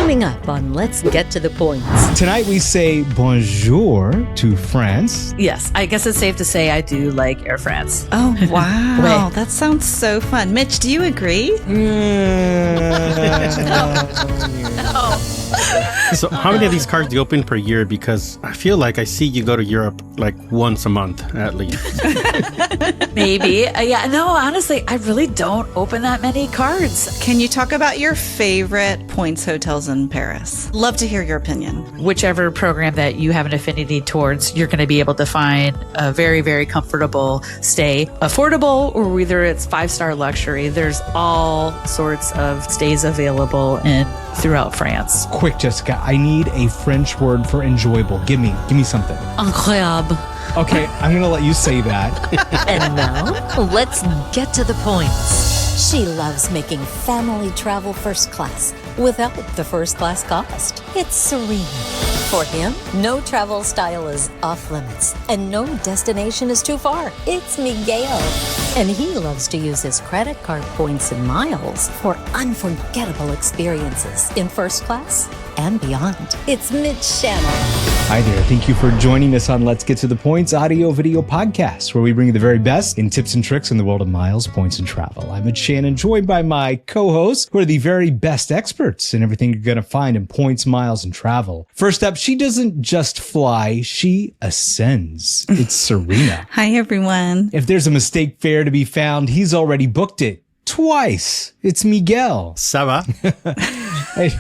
Coming up on Let's Get to the Points. Tonight we say bonjour to France. Yes, I guess it's safe to say I do like Air France. Oh, wow. That sounds so fun. Mitch, do you agree? So how many of these cards do you open per year? Because I feel like I see you go to Europe like once a month at least. Maybe. No, honestly, I really don't open that many cards. Can you talk about your favorite points hotels in Paris? Love to hear your opinion. Whichever program that you have an affinity towards, you're going to be able to find a very, very comfortable stay. Affordable, or whether it's 5-star luxury. There's all sorts of stays available throughout France. Quick, Jessica, I need a French word for enjoyable. Give me something. Incroyable. Okay, I'm going to let you say that. And now, let's get to the points. She loves making family travel first class without the first class cost. It's Serena. For him, no travel style is off limits and no destination is too far. It's Miguel. And he loves to use his credit card points and miles for unforgettable experiences in first class and beyond. It's Mitch Shannon. Hi there. Thank you for joining us on Let's Get to the Points audio video podcast, where we bring you the very best in tips and tricks in the world of miles, points, and travel. I'm Mitch Shannon, joined by my co-hosts, who are the very best experts in everything you're going to find in points, miles, and travel. First up, she doesn't just fly, she ascends. It's Serena. Hi, everyone. If there's a mistake fare to be found, he's already booked it. Twice. It's Miguel. Ça va?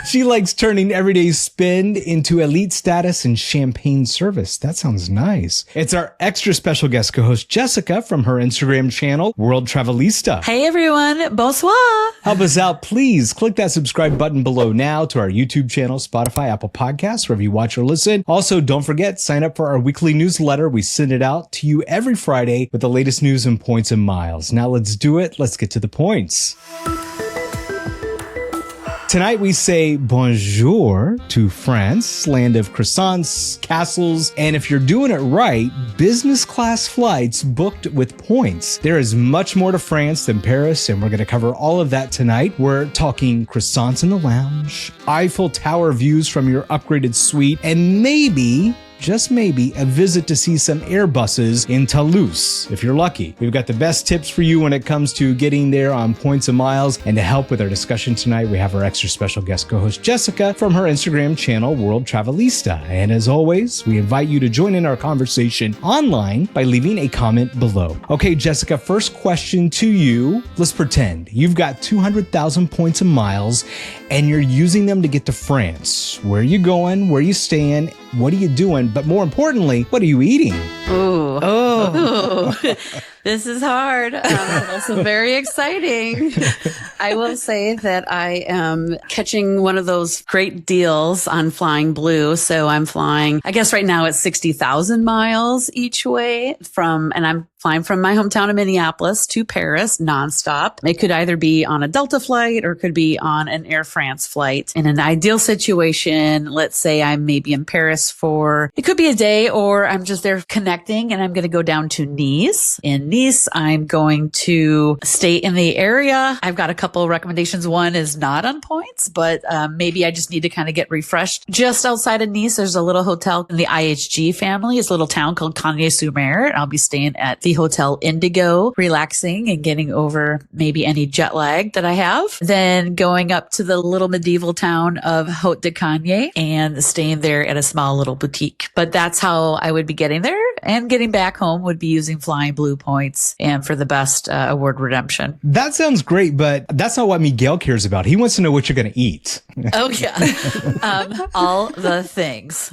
She likes turning everyday spend into elite status and champagne service. That sounds nice. It's our extra special guest co-host, Jessica, from her Instagram channel, World Travelista. Hey, everyone. Bonsoir. Help us out, please. Click that subscribe button below now to our YouTube channel, Spotify, Apple Podcasts, wherever you watch or listen. Also, don't forget, sign up for our weekly newsletter. We send it out to you every Friday with the latest news and points and miles. Now let's do it. Let's get to the points. Tonight we say bonjour to France, land of croissants, castles, and if you're doing it right, business class flights booked with points. There is much more to France than Paris, and we're going to cover all of that tonight. We're talking croissants in the lounge, Eiffel Tower views from your upgraded suite, and maybe, just maybe, a visit to see some Airbuses in Toulouse, if you're lucky. We've got the best tips for you when it comes to getting there on points and miles. And to help with our discussion tonight, we have our extra special guest co-host, Jessica, from her Instagram channel, World Travelista. And as always, we invite you to join in our conversation online by leaving a comment below. Okay, Jessica, first question to you. Let's pretend you've got 200,000 points and miles and you're using them to get to France. Where are you going? Where are you staying? What are you doing? But more importantly, what are you eating? Ooh. Oh. This is hard. Also very exciting. I will say that I am catching one of those great deals on Flying Blue. So I'm flying, I guess right now it's 60,000 miles each way and I'm flying from my hometown of Minneapolis to Paris nonstop. It could either be on a Delta flight or could be on an Air France flight. In an ideal situation, let's say I'm maybe in Paris it could be a day, or I'm just there connecting and I'm going to go down to Nice. In Nice, I'm going to stay in the area. I've got a couple of recommendations. One is not on points, but maybe I just need to kind of get refreshed. Just outside of Nice, there's a little hotel in the IHG family. It's a little town called Cagnes-sur-Mer. I'll be staying at the Hotel Indigo, relaxing and getting over maybe any jet lag that I have. Then going up to the little medieval town of Haute de Cagnes and staying there at a small little boutique. But that's how I would be getting there, and getting back home would be using Flying Blue points and for the best award redemption. That sounds great, but that's not what Miguel cares about. He wants to know what you're going to eat. Oh, yeah. All the things.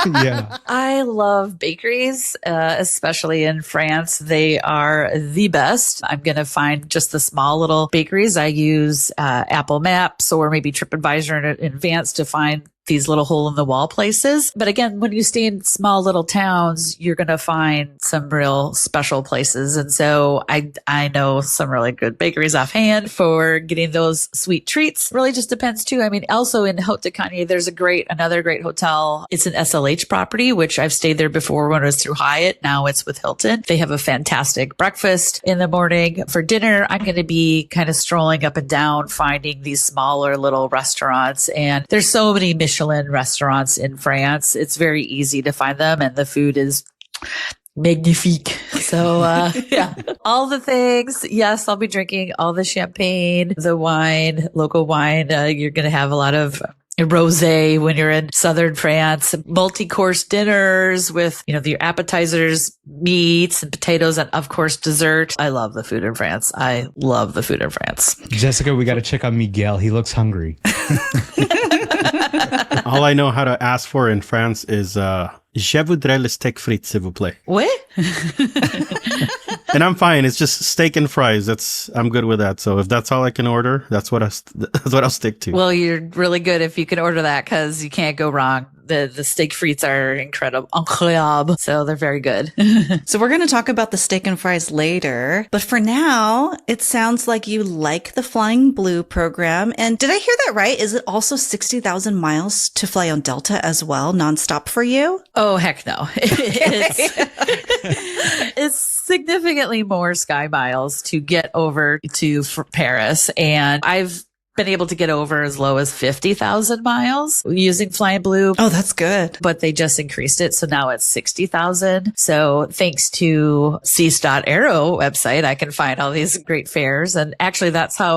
Yeah. I love bakeries, especially in France. They are the best. I'm going to find just the small little bakeries. I use Apple Maps or maybe TripAdvisor in advance to find these little hole in the wall places. But again, when you stay in small little towns, you're going to find some real special places. And so I know some really good bakeries offhand for getting those sweet treats. Really just depends too. I mean, also in Haute-de-Cagnes, there's another great hotel. It's an SLH property, which I've stayed there before when it was through Hyatt. Now it's with Hilton. They have a fantastic breakfast in the morning. For dinner, I'm going to be kind of strolling up and down, finding these smaller little restaurants. And there's so many Michelin restaurants in France. It's very easy to find them, and the food is magnifique. So, yeah, all the things. Yes, I'll be drinking all the champagne, the wine, local wine. You're going to have a lot of rosé when you're in southern France, multi-course dinners with, your appetizers, meats and potatoes, and of course dessert. I love the food in France. Jessica, we got to check on Miguel. He looks hungry. All I know how to ask for in France is, je voudrais le steak frites, s'il vous plaît. What? And I'm fine. It's just steak and fries. I'm good with that. So if that's all I can order, that's what I'll stick to. Well, you're really good if you can order that, because you can't go wrong. The steak frites are incredible. So they're very good. So we're going to talk about the steak and fries later. But for now, it sounds like you like the Flying Blue program. And did I hear that right? Is it also 60,000 miles to fly on Delta as well, nonstop for you? Oh, heck no. It's significantly more sky miles to get over to Paris. And I've been able to get over as low as 50,000 miles using Flying Blue. Oh, that's good. But they just increased it. So now it's 60,000. So thanks to Seats.aero website, I can find all these great fares. And actually, that's how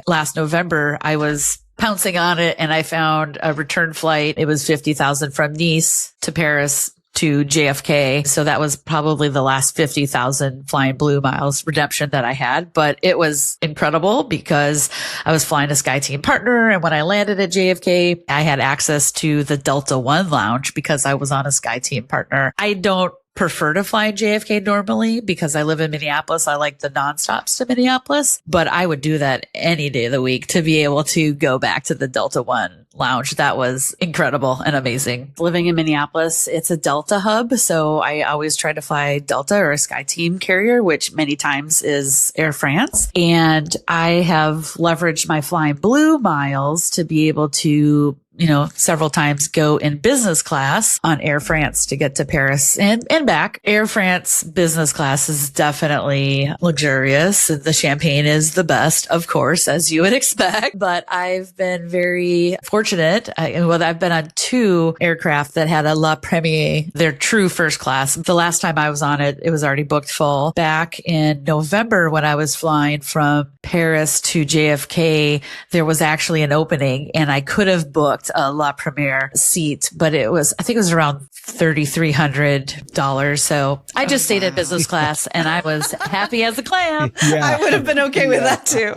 last November, I was pouncing on it and I found a return flight. It was 50,000 from Nice to Paris to JFK. So that was probably the last 50,000 Flying Blue miles redemption that I had. But it was incredible because I was flying a SkyTeam partner. And when I landed at JFK, I had access to the Delta One lounge because I was on a SkyTeam partner. I don't prefer to fly JFK normally because I live in Minneapolis. I like the nonstops to Minneapolis, but I would do that any day of the week to be able to go back to the Delta One lounge. That was incredible and amazing. Living in Minneapolis, it's a Delta hub. So I always try to fly Delta or a SkyTeam carrier, which many times is Air France. And I have leveraged my Flying Blue miles to be able to several times go in business class on Air France to get to Paris and back. Air France business class is definitely luxurious. The champagne is the best, of course, as you would expect. But I've been very fortunate. I've been on 2 aircraft that had a La Première, their true first class. The last time I was on it, it was already booked full. Back in November, when I was flying from Paris to JFK, there was actually an opening and I could have booked a La Première seat, but I think it was around $3,300. So I just stayed in business class and I was happy as a clam. Yeah. I would have been okay with that too.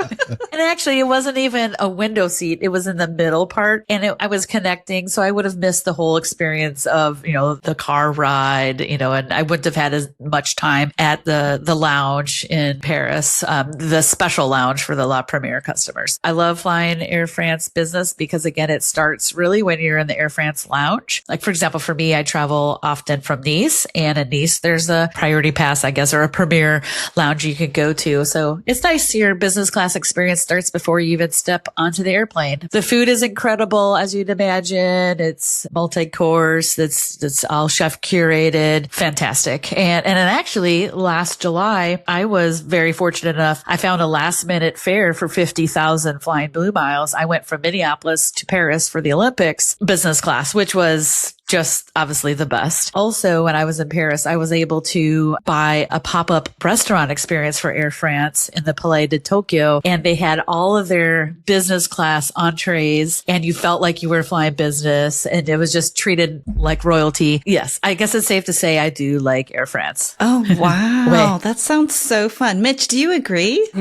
And actually, it wasn't even a window seat. It was in the middle part and I was connecting. So I would have missed the whole experience of, the car ride, and I wouldn't have had as much time at the lounge in Paris, the special lounge for the La Première customers. I love flying Air France business because again, it starts really when you're in the Air France lounge. Like for example, for me, I travel often from Nice, and in Nice, there's a priority pass, I guess, or a premier lounge you can go to. So it's nice. Your business class experience starts before you even step onto the airplane. The food is incredible, as you'd imagine. It's multi-course. It's all chef curated. Fantastic. And then actually last July, I was very fortunate enough. I found a last minute fare for 50,000 Flying Blue miles. I went from Minneapolis to Paris for the Olympics business class, which was just obviously the best. Also, when I was in Paris, I was able to buy a pop-up restaurant experience for Air France in the Palais de Tokyo. And they had all of their business class entrees and you felt like you were flying business and it was just treated like royalty. Yes, I guess it's safe to say I do like Air France. Oh, wow. That sounds so fun. Mitch, do you agree? Oh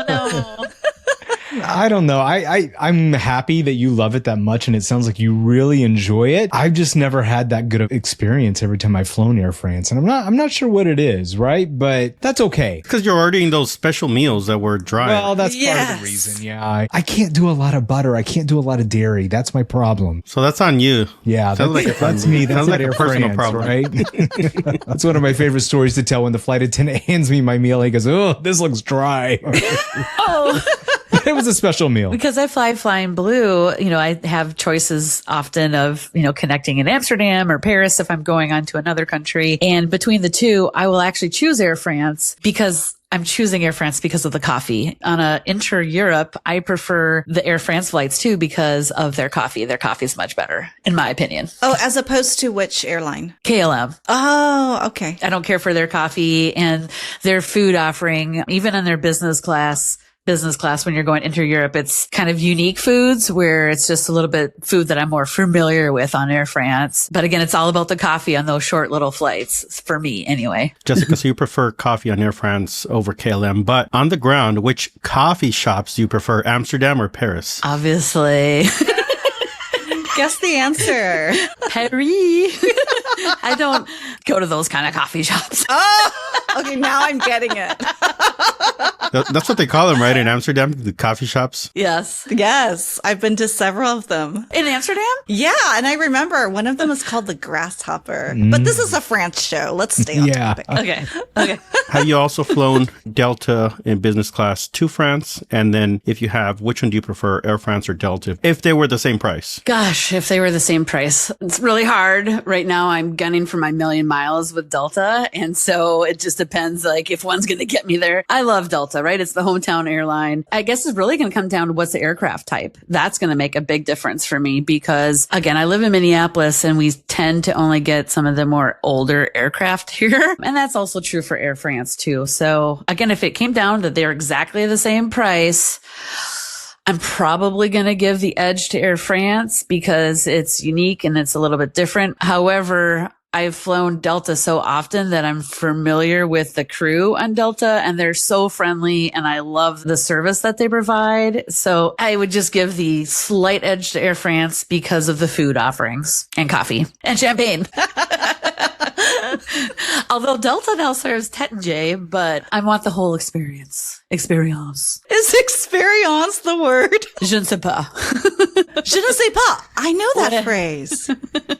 no. I don't know. I'm happy that you love it that much, and it sounds like you really enjoy it. I've just never had that good of experience every time I've flown Air France, and I'm not sure what it is, right? But that's okay. Because you're ordering those special meals that were dry. Well, that's part of the reason. Yeah, I can't do a lot of butter. I can't do a lot of dairy. That's my problem. So that's on you. Yeah, that's me. That's like Air personal France, problem, right? That's one of my favorite stories to tell when the flight attendant hands me my meal. He goes, "Oh, this looks dry." Oh. It was a special meal. Because I fly Flying Blue, I have choices often of, connecting in Amsterdam or Paris if I'm going on to another country. And between the two, I will actually choose Air France because I'm choosing Air France because of the coffee. On a inter-Europe, I prefer the Air France flights too because of their coffee. Their coffee is much better, in my opinion. Oh, as opposed to which airline? KLM. Oh, okay. I don't care for their coffee and their food offering, even in their business class when you're going inter-Europe, it's kind of unique foods where it's just a little bit food that I'm more familiar with on Air France. But again, it's all about the coffee on those short little flights for me anyway. Jessica, so you prefer coffee on Air France over KLM, but on the ground, which coffee shops do you prefer, Amsterdam or Paris? Obviously. Guess the answer. Paris. I don't go to those kind of coffee shops. Oh, okay. Now I'm getting it. That's what they call them, right? In Amsterdam, the coffee shops? Yes. Yes. I've been to several of them. In Amsterdam? Yeah. And I remember one of them is called the Grasshopper. But this is a France show. Let's stay on topic. Okay. Have you also flown Delta in business class to France? And then if you have, which one do you prefer, Air France or Delta, if they were the same price? Gosh, if they were the same price. It's really hard. Right now, I'm gunning for my million miles with Delta. And so it just depends, like, if one's going to get me there. I love Delta, right? It's the hometown airline. I guess it's really going to come down to what's the aircraft type. That's going to make a big difference for me because, again, I live in Minneapolis and we tend to only get some of the more older aircraft here. And that's also true for Air France too. So again, if it came down that they're exactly the same price, I'm probably going to give the edge to Air France because it's unique and it's a little bit different. However, I've flown Delta so often that I'm familiar with the crew on Delta and they're so friendly and I love the service that they provide. So I would just give the slight edge to Air France because of the food offerings and coffee and champagne. Although Delta now serves Tettenjay, but I want the whole experience. Experience. Is experience the word? Je ne sais pas. Je ne sais pas. I know that phrase.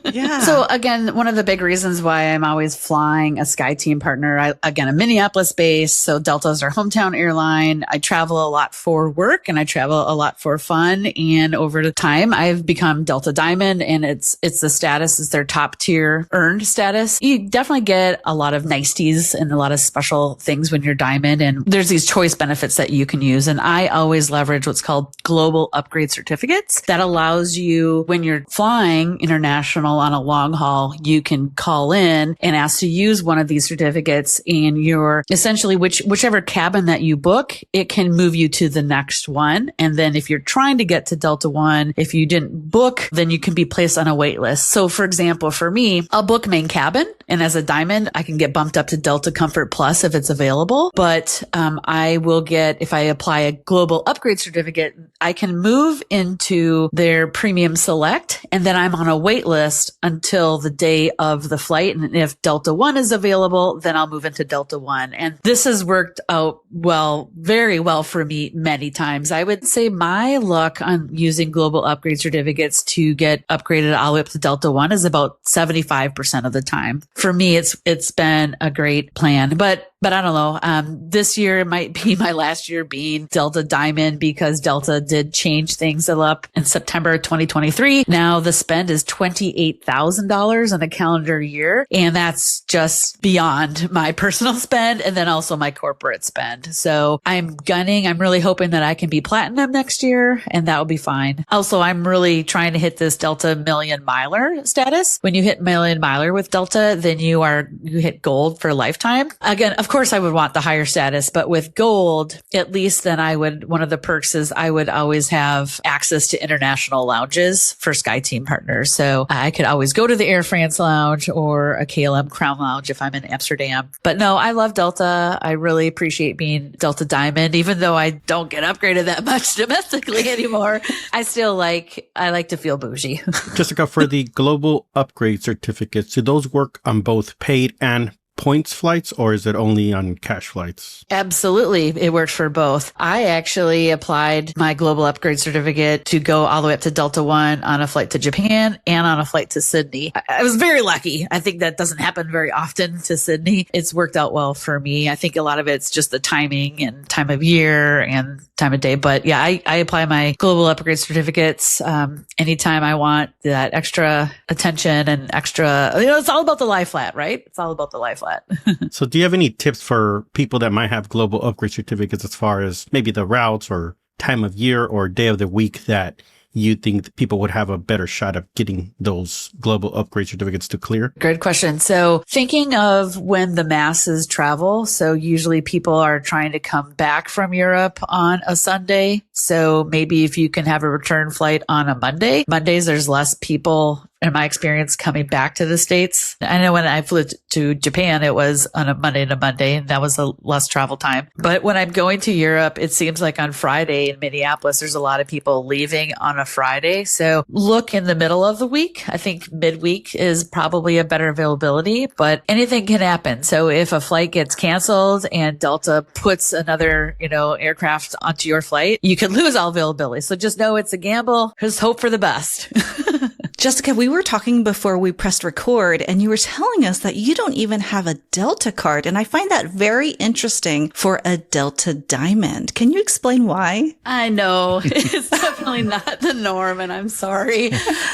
Yeah. So again, one of the big reasons why I'm always flying a SkyTeam partner, again, a Minneapolis base. So Delta is our hometown airline. I travel a lot for work and I travel a lot for fun. And over the time, I've become Delta Diamond and it's the status is their top tier earned status. You definitely get a lot of niceties and a lot of special things when you're Diamond. And there's these choice benefits that you can use. And I always leverage what's called global upgrade certificates that allows you when you're flying international on a long haul, you can call in and ask to use one of these certificates and you're essentially whichever cabin that you book, it can move you to the next one. And then if you're trying to get to Delta One, if you didn't book, then you can be placed on a wait list. So for example, for me, I'll book main cabin. And as a Diamond, I can get bumped up to Delta Comfort Plus if it's available. But I will get, if I apply a global upgrade certificate, I can move into their Premium Select. And then I'm on a wait list until the day of the flight. And if Delta One is available, then I'll move into Delta One. And this has worked out well, very well for me many times. I would say my luck on using global upgrade certificates to get upgraded all the way up to Delta One is about 75% of the time. For me, it's been a great plan, but I don't know. This year might be my last year being Delta Diamond because Delta did change things up in September 2023. Now the spend is $28,000 in a calendar year. And that's just beyond my personal spend and then also my corporate spend. So I'm really hoping that I can be platinum next year and that will be fine. Also, I'm really trying to hit this Delta Million Miler status. When you hit Million Miler with Delta, then you hit gold for a lifetime. Again, of course, course I would want the higher status, but with gold, at least then one of the perks is I would always have access to international lounges for SkyTeam partners. So I could always go to the Air France lounge or a KLM Crown lounge if I'm in Amsterdam. But no, I love Delta. I really appreciate being Delta Diamond, even though I don't get upgraded that much domestically anymore. I like to feel bougie. Jessica, for the global upgrade certificates, do those work on both paid and points flights, or is it only on cash flights? Absolutely. It works for both. I actually applied my global upgrade certificate to go all the way up to Delta One on a flight to Japan and on a flight to Sydney. I was very lucky. I think that doesn't happen very often to Sydney. It's worked out well for me. I think a lot of it's just the timing and time of year and time of day. But yeah, I apply my global upgrade certificates anytime I want that extra attention and extra, it's all about the lie flat, right? It's all about the lie flat. So do you have any tips for people that might have global upgrade certificates as far as maybe the routes or time of year or day of the week that you think people would have a better shot of getting those global upgrade certificates to clear? Good question. So thinking of when the masses travel, so usually people are trying to come back from Europe on a Sunday. So maybe if you can have a return flight on a Monday, Mondays, there's less people in my experience coming back to the States. I know when I flew to Japan, it was on a Monday to Monday, and that was a less travel time. But when I'm going to Europe, it seems like on Friday in Minneapolis, there's a lot of people leaving on a Friday. So look in the middle of the week. I think midweek is probably a better availability, but anything can happen. So if a flight gets canceled and Delta puts another, aircraft onto your flight, you could lose all availability. So just know it's a gamble. Just hope for the best. Jessica, we were talking before we pressed record, and you were telling us that you don't even have a Delta card. And I find that very interesting for a Delta Diamond. Can you explain why? I know it's definitely not the norm, and I'm sorry,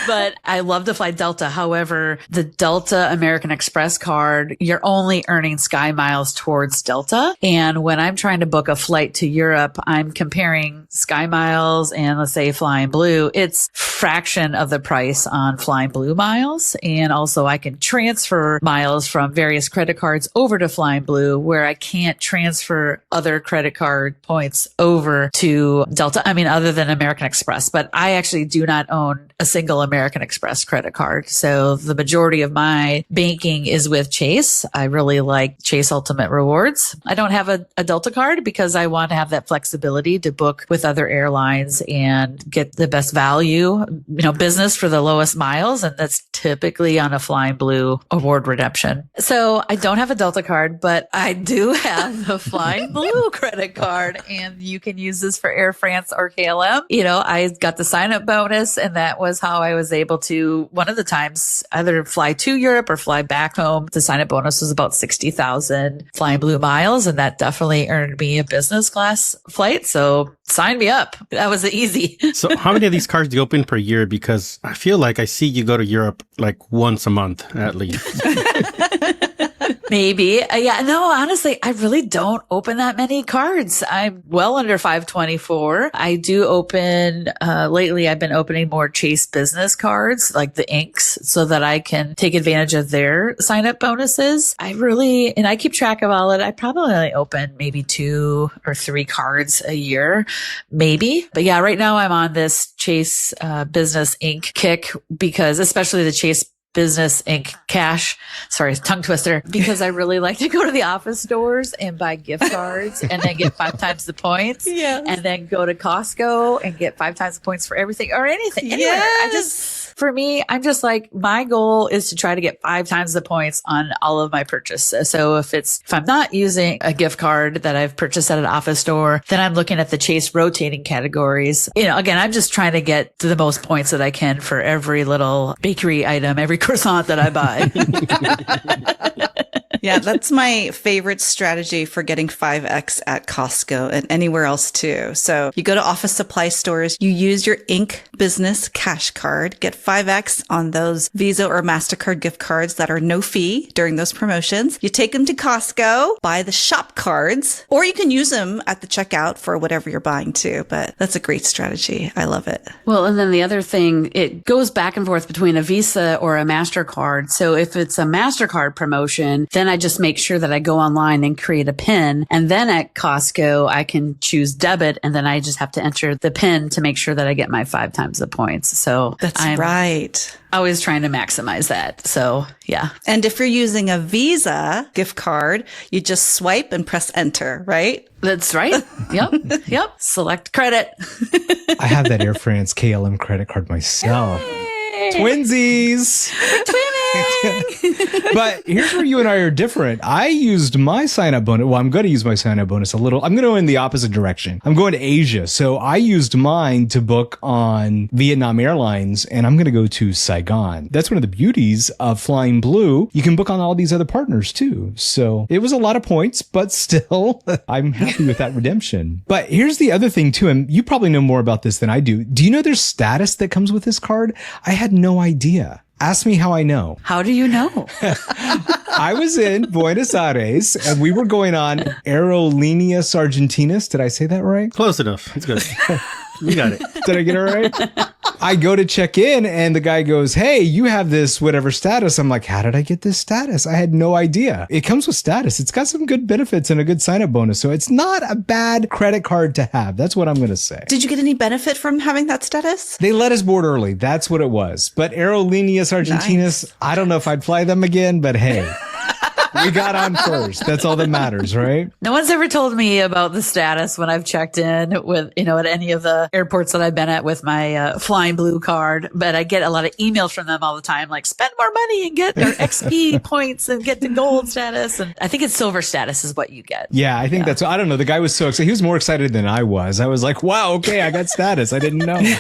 but I love to fly Delta. However, the Delta American Express card, you're only earning Sky Miles towards Delta. And when I'm trying to book a flight to Europe, I'm comparing Sky Miles and let's say Flying Blue. It's fraction of the price on Flying Blue miles. And also I can transfer miles from various credit cards over to Flying Blue, where I can't transfer other credit card points over to Delta. I mean, other than American Express, but I actually do not own a single American Express credit card. So the majority of my banking is with Chase. I really like Chase Ultimate Rewards. I don't have a Delta card because I want to have that flexibility to book with other airlines and get the best value, business for the lowest miles. And that's typically on a Flying Blue award redemption. So I don't have a Delta card, but I do have the Flying Blue credit card, and you can use this for Air France or KLM. I got the sign up bonus, and that was how I was able to, one of the times, either fly to Europe or fly back home. The sign up bonus was about 60,000 Flying Blue miles, and that definitely earned me a business class flight. So sign me up. That was easy. So how many of these cards do you open per year? Because I feel like I see you go to Europe like once a month at least. Maybe. No, honestly, I really don't open that many cards. I'm well under 524. I do open, lately I've been opening more Chase business cards, like the inks, so that I can take advantage of their sign up bonuses. And I keep track of all it. I probably only open maybe 2 or 3 cards a year, maybe. But yeah, right now I'm on this Chase, business ink kick, because especially the Chase Business Inc. Cash. Sorry, tongue twister. Because I really like to go to the office stores and buy gift cards and then get 5 times the points. Yes. And then go to Costco and get 5 times the points for everything or anything. Anywhere. Yes. For me, I'm just like, my goal is to try to get 5 times the points on all of my purchases. So if I'm not using a gift card that I've purchased at an office store, then I'm looking at the Chase rotating categories. Again, I'm just trying to get to the most points that I can for every little bakery item, every croissant that I buy. Yeah, that's my favorite strategy for getting 5X at Costco and anywhere else too. So you go to office supply stores, you use your Inc. business cash card, get 5X on those Visa or MasterCard gift cards that are no fee during those promotions. You take them to Costco, buy the shop cards, or you can use them at the checkout for whatever you're buying too. But that's a great strategy. I love it. Well, and then the other thing, it goes back and forth between a Visa or a MasterCard. So if it's a MasterCard promotion, then I just make sure that I go online and create a PIN. And then at Costco, I can choose debit. And then I just have to enter the PIN to make sure that I get my 5 times the points. So That's right. always trying to maximize that. So yeah. And if you're using a Visa gift card, you just swipe and press enter, right? That's right. Yep. Yep. Select credit. I have that Air France KLM credit card myself. Twinsies. But here's where you and I are different. I used my sign-up bonus. Well, I'm going to use my sign-up bonus a little. I'm going to go in the opposite direction. I'm going to Asia. So I used mine to book on Vietnam Airlines, and I'm going to go to Saigon. That's one of the beauties of Flying Blue. You can book on all these other partners too. So it was a lot of points, but still, I'm happy with that redemption. But here's the other thing too, and you probably know more about this than I do. Do you know there's status that comes with this card? I had no idea. Ask me how I know. How do you know? I was in Buenos Aires and we were going on Aerolíneas Argentinas. Did I say that right? Close enough. It's good. You got it. Did I get it right? I go to check in and the guy goes, hey, you have this whatever status. I'm like, how did I get this status? I had no idea. It comes with status. It's got some good benefits and a good sign-up bonus. So it's not a bad credit card to have. That's what I'm going to say. Did you get any benefit from having that status? They let us board early. That's what it was. But Aerolíneas Argentinas, nice. I don't know if I'd fly them again, but hey. We got on first. That's all that matters, right? No one's ever told me about the status when I've checked in with, at any of the airports that I've been at with my Flying Blue card. But I get a lot of emails from them all the time, like spend more money and get your XP points and get the gold status. And I think it's silver status is what you get. Yeah, I think that's, I don't know. The guy was so excited. He was more excited than I was. I was like, wow, okay, I got status. I didn't know.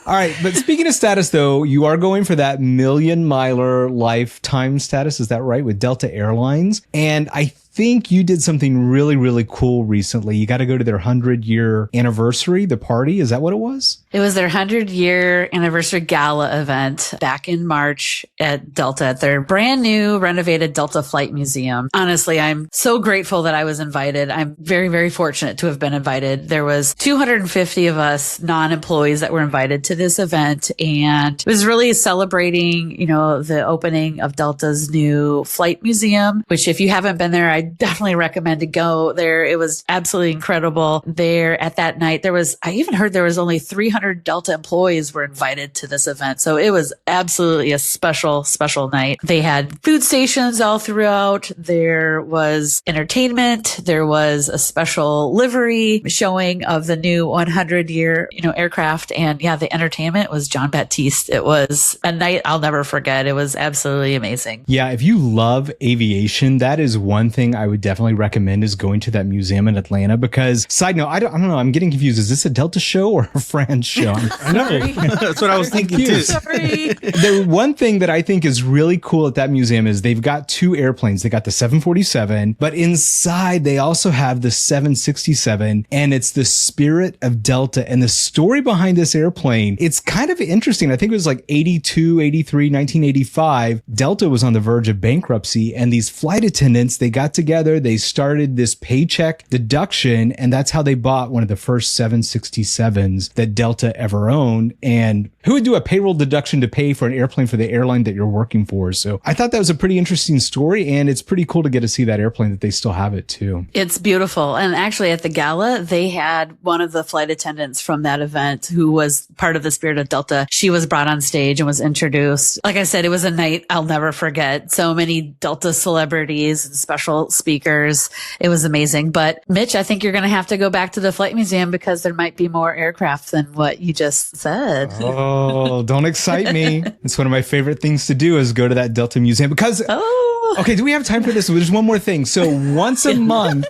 All right. But speaking of status, though, you are going for that million-miler lifetime status. Is that right? With Delta Airlines. And I think you did something really, really cool recently. You got to go to their 100-year anniversary, the party. Is that what it was? It was their 100-year anniversary gala event back in March at Delta at their brand new renovated Delta Flight Museum. Honestly, I'm so grateful that I was invited. I'm very, very fortunate to have been invited. There was 250 of us non-employees that were invited to this event, and it was really celebrating, the opening of Delta's new flight museum, which if you haven't been there, I definitely recommend to go there. It was absolutely incredible there at that night. I even heard there was only 300 Delta employees were invited to this event. So it was absolutely a special, special night. They had food stations all throughout. There was entertainment. There was a special livery showing of the new 100-year, aircraft. And yeah, the entertainment was John Baptiste. It was a night I'll never forget. It was absolutely amazing. Yeah. If you love aviation, that is one thing I would definitely recommend is going to that museum in Atlanta because side note, I don't know. I'm getting confused. Is this a Delta show or a France show? I know. That's what I was thinking too. Sorry. The one thing that I think is really cool at that museum is they've got 2 airplanes. They got the 747, but inside they also have the 767 and it's the spirit of Delta and the story behind this airplane. It's kind of interesting. I think it was like 82, 83, 1985. Delta was on the verge of bankruptcy and these flight attendants, they got together, they started this paycheck deduction, and that's how they bought one of the first 767s that Delta ever owned. And who would do a payroll deduction to pay for an airplane for the airline that you're working for? So I thought that was a pretty interesting story, and it's pretty cool to get to see that airplane that they still have it too. It's beautiful. And actually at the gala, they had one of the flight attendants from that event who was part of the Spirit of Delta. She was brought on stage and was introduced. Like I said, it was a night I'll never forget. So many Delta celebrities and special speakers. It was amazing. But Mitch, I think you're going to have to go back to the flight museum because there might be more aircraft than what you just said. Oh, don't excite me. It's one of my favorite things to do is go to that Delta museum because, okay, do we have time for this? There's one more thing. So once a month,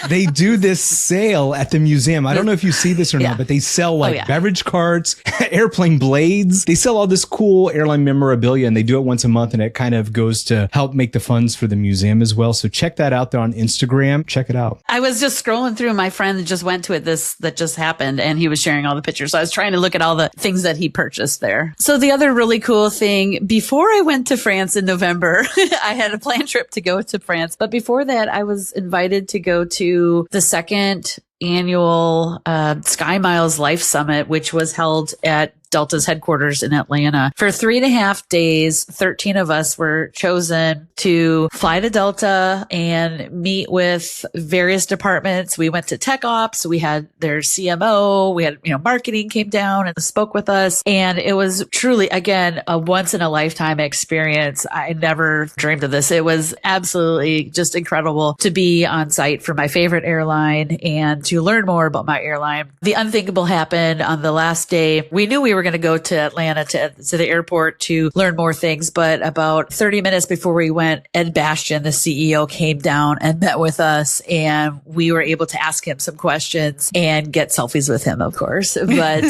they do this sale at the museum. I don't know if you see this or not, but they sell beverage carts, airplane blades. They sell all this cool airline memorabilia and they do it once a month and it kind of goes to help make the funds for the museum as well. So check that out there on Instagram. Check it out. I was just scrolling through. My friend just went to it that just happened and he was sharing all the pictures. So I was trying to look at all the things that he purchased there. So the other really cool thing, before I went to France in November, I had a planned trip to go to France. But before that, I was invited to go to the second annual Sky Miles Life Summit, which was held at Delta's headquarters in Atlanta. For 3.5 days, 13 of us were chosen to fly to Delta and meet with various departments. We went to tech ops. We had their CMO. We had, marketing came down and spoke with us. And it was truly, again, a once in a lifetime experience. I never dreamed of this. It was absolutely just incredible to be on site for my favorite airline and to learn more about my airline. The unthinkable happened on the last day. We knew we were going to go to Atlanta to the airport to learn more things. But about 30 minutes before we went, Ed Bastian, the CEO, came down and met with us, and we were able to ask him some questions and get selfies with him, of course. But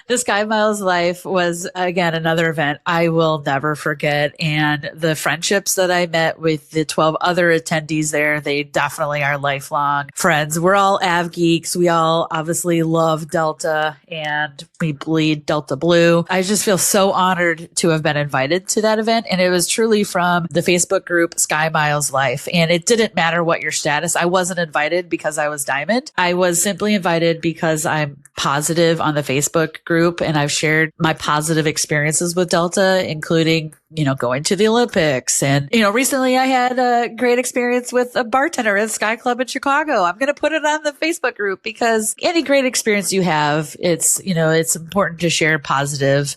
the Sky Miles Life was, again, another event I will never forget. And the friendships that I met with the 12 other attendees there, they definitely are lifelong friends. We're all Av geeks. We all obviously love Delta, and we bleed Delta Blue. I just feel so honored to have been invited to that event. And it was truly from the Facebook group Sky Miles Life. And it didn't matter what your status. I wasn't invited because I was Diamond. I was simply invited because I'm positive on the Facebook group, and I've shared my positive experiences with Delta, including going to the Olympics. And, recently I had a great experience with a bartender at Sky Club in Chicago. I'm going to put it on the Facebook group because any great experience you have, it's important to share positive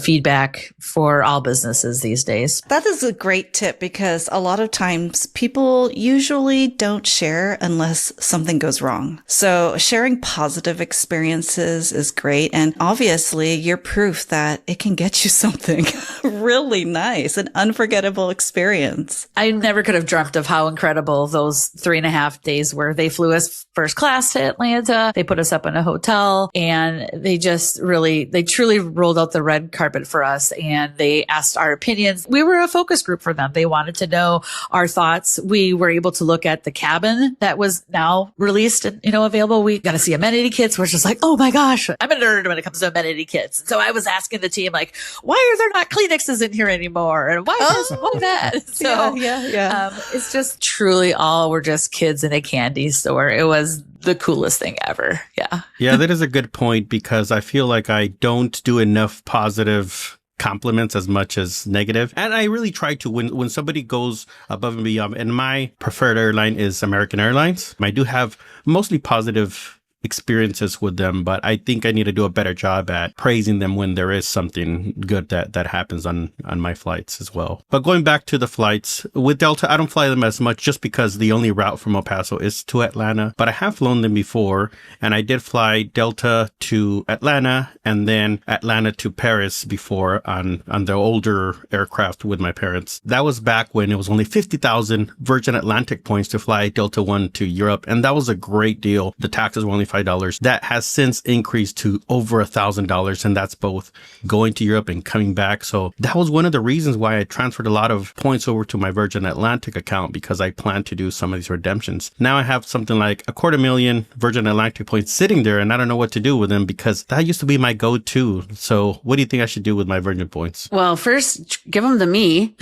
feedback for all businesses these days. That is a great tip, because a lot of times people usually don't share unless something goes wrong. So sharing positive experiences is great. And obviously you're proof that it can get you something really nice, an unforgettable experience. I never could have dreamt of how incredible those 3.5 days were. They flew us first class to Atlanta. They put us up in a hotel, and they truly rolled out the red carpet for us, and they asked our opinions. We were a focus group for them. They wanted to know our thoughts. We were able to look at the cabin that was now released and, available. We got to see amenity kits. We're just like, oh my gosh, I'm a nerd when it comes to amenity kits. And so I was asking the team, like, why are there not Kleenexes in here anymore? And why this, why that? So yeah. It's just truly we're just kids in a candy store. It was the coolest thing ever. Yeah. Yeah, that is a good point, because I feel like I don't do enough positive compliments as much as negative. And I really try to, when somebody goes above and beyond, and my preferred airline is American Airlines. I do have mostly positive experiences with them, but I think I need to do a better job at praising them when there is something good that happens on my flights as well. But going back to the flights, with Delta, I don't fly them as much just because the only route from El Paso is to Atlanta, but I have flown them before, and I did fly Delta to Atlanta and then Atlanta to Paris before on the older aircraft with my parents. That was back when it was only 50,000 Virgin Atlantic points to fly Delta One to Europe, and that was a great deal. The taxes were only $5. That has since increased to over $1,000, and that's both going to Europe and coming back. So that was one of the reasons why I transferred a lot of points over to my Virgin Atlantic account, because I plan to do some of these redemptions. Now I have something like 250,000 Virgin Atlantic points sitting there, and I don't know what to do with them, because that used to be my go-to. So what do you think I should do with my Virgin points? Well, first, give them to me.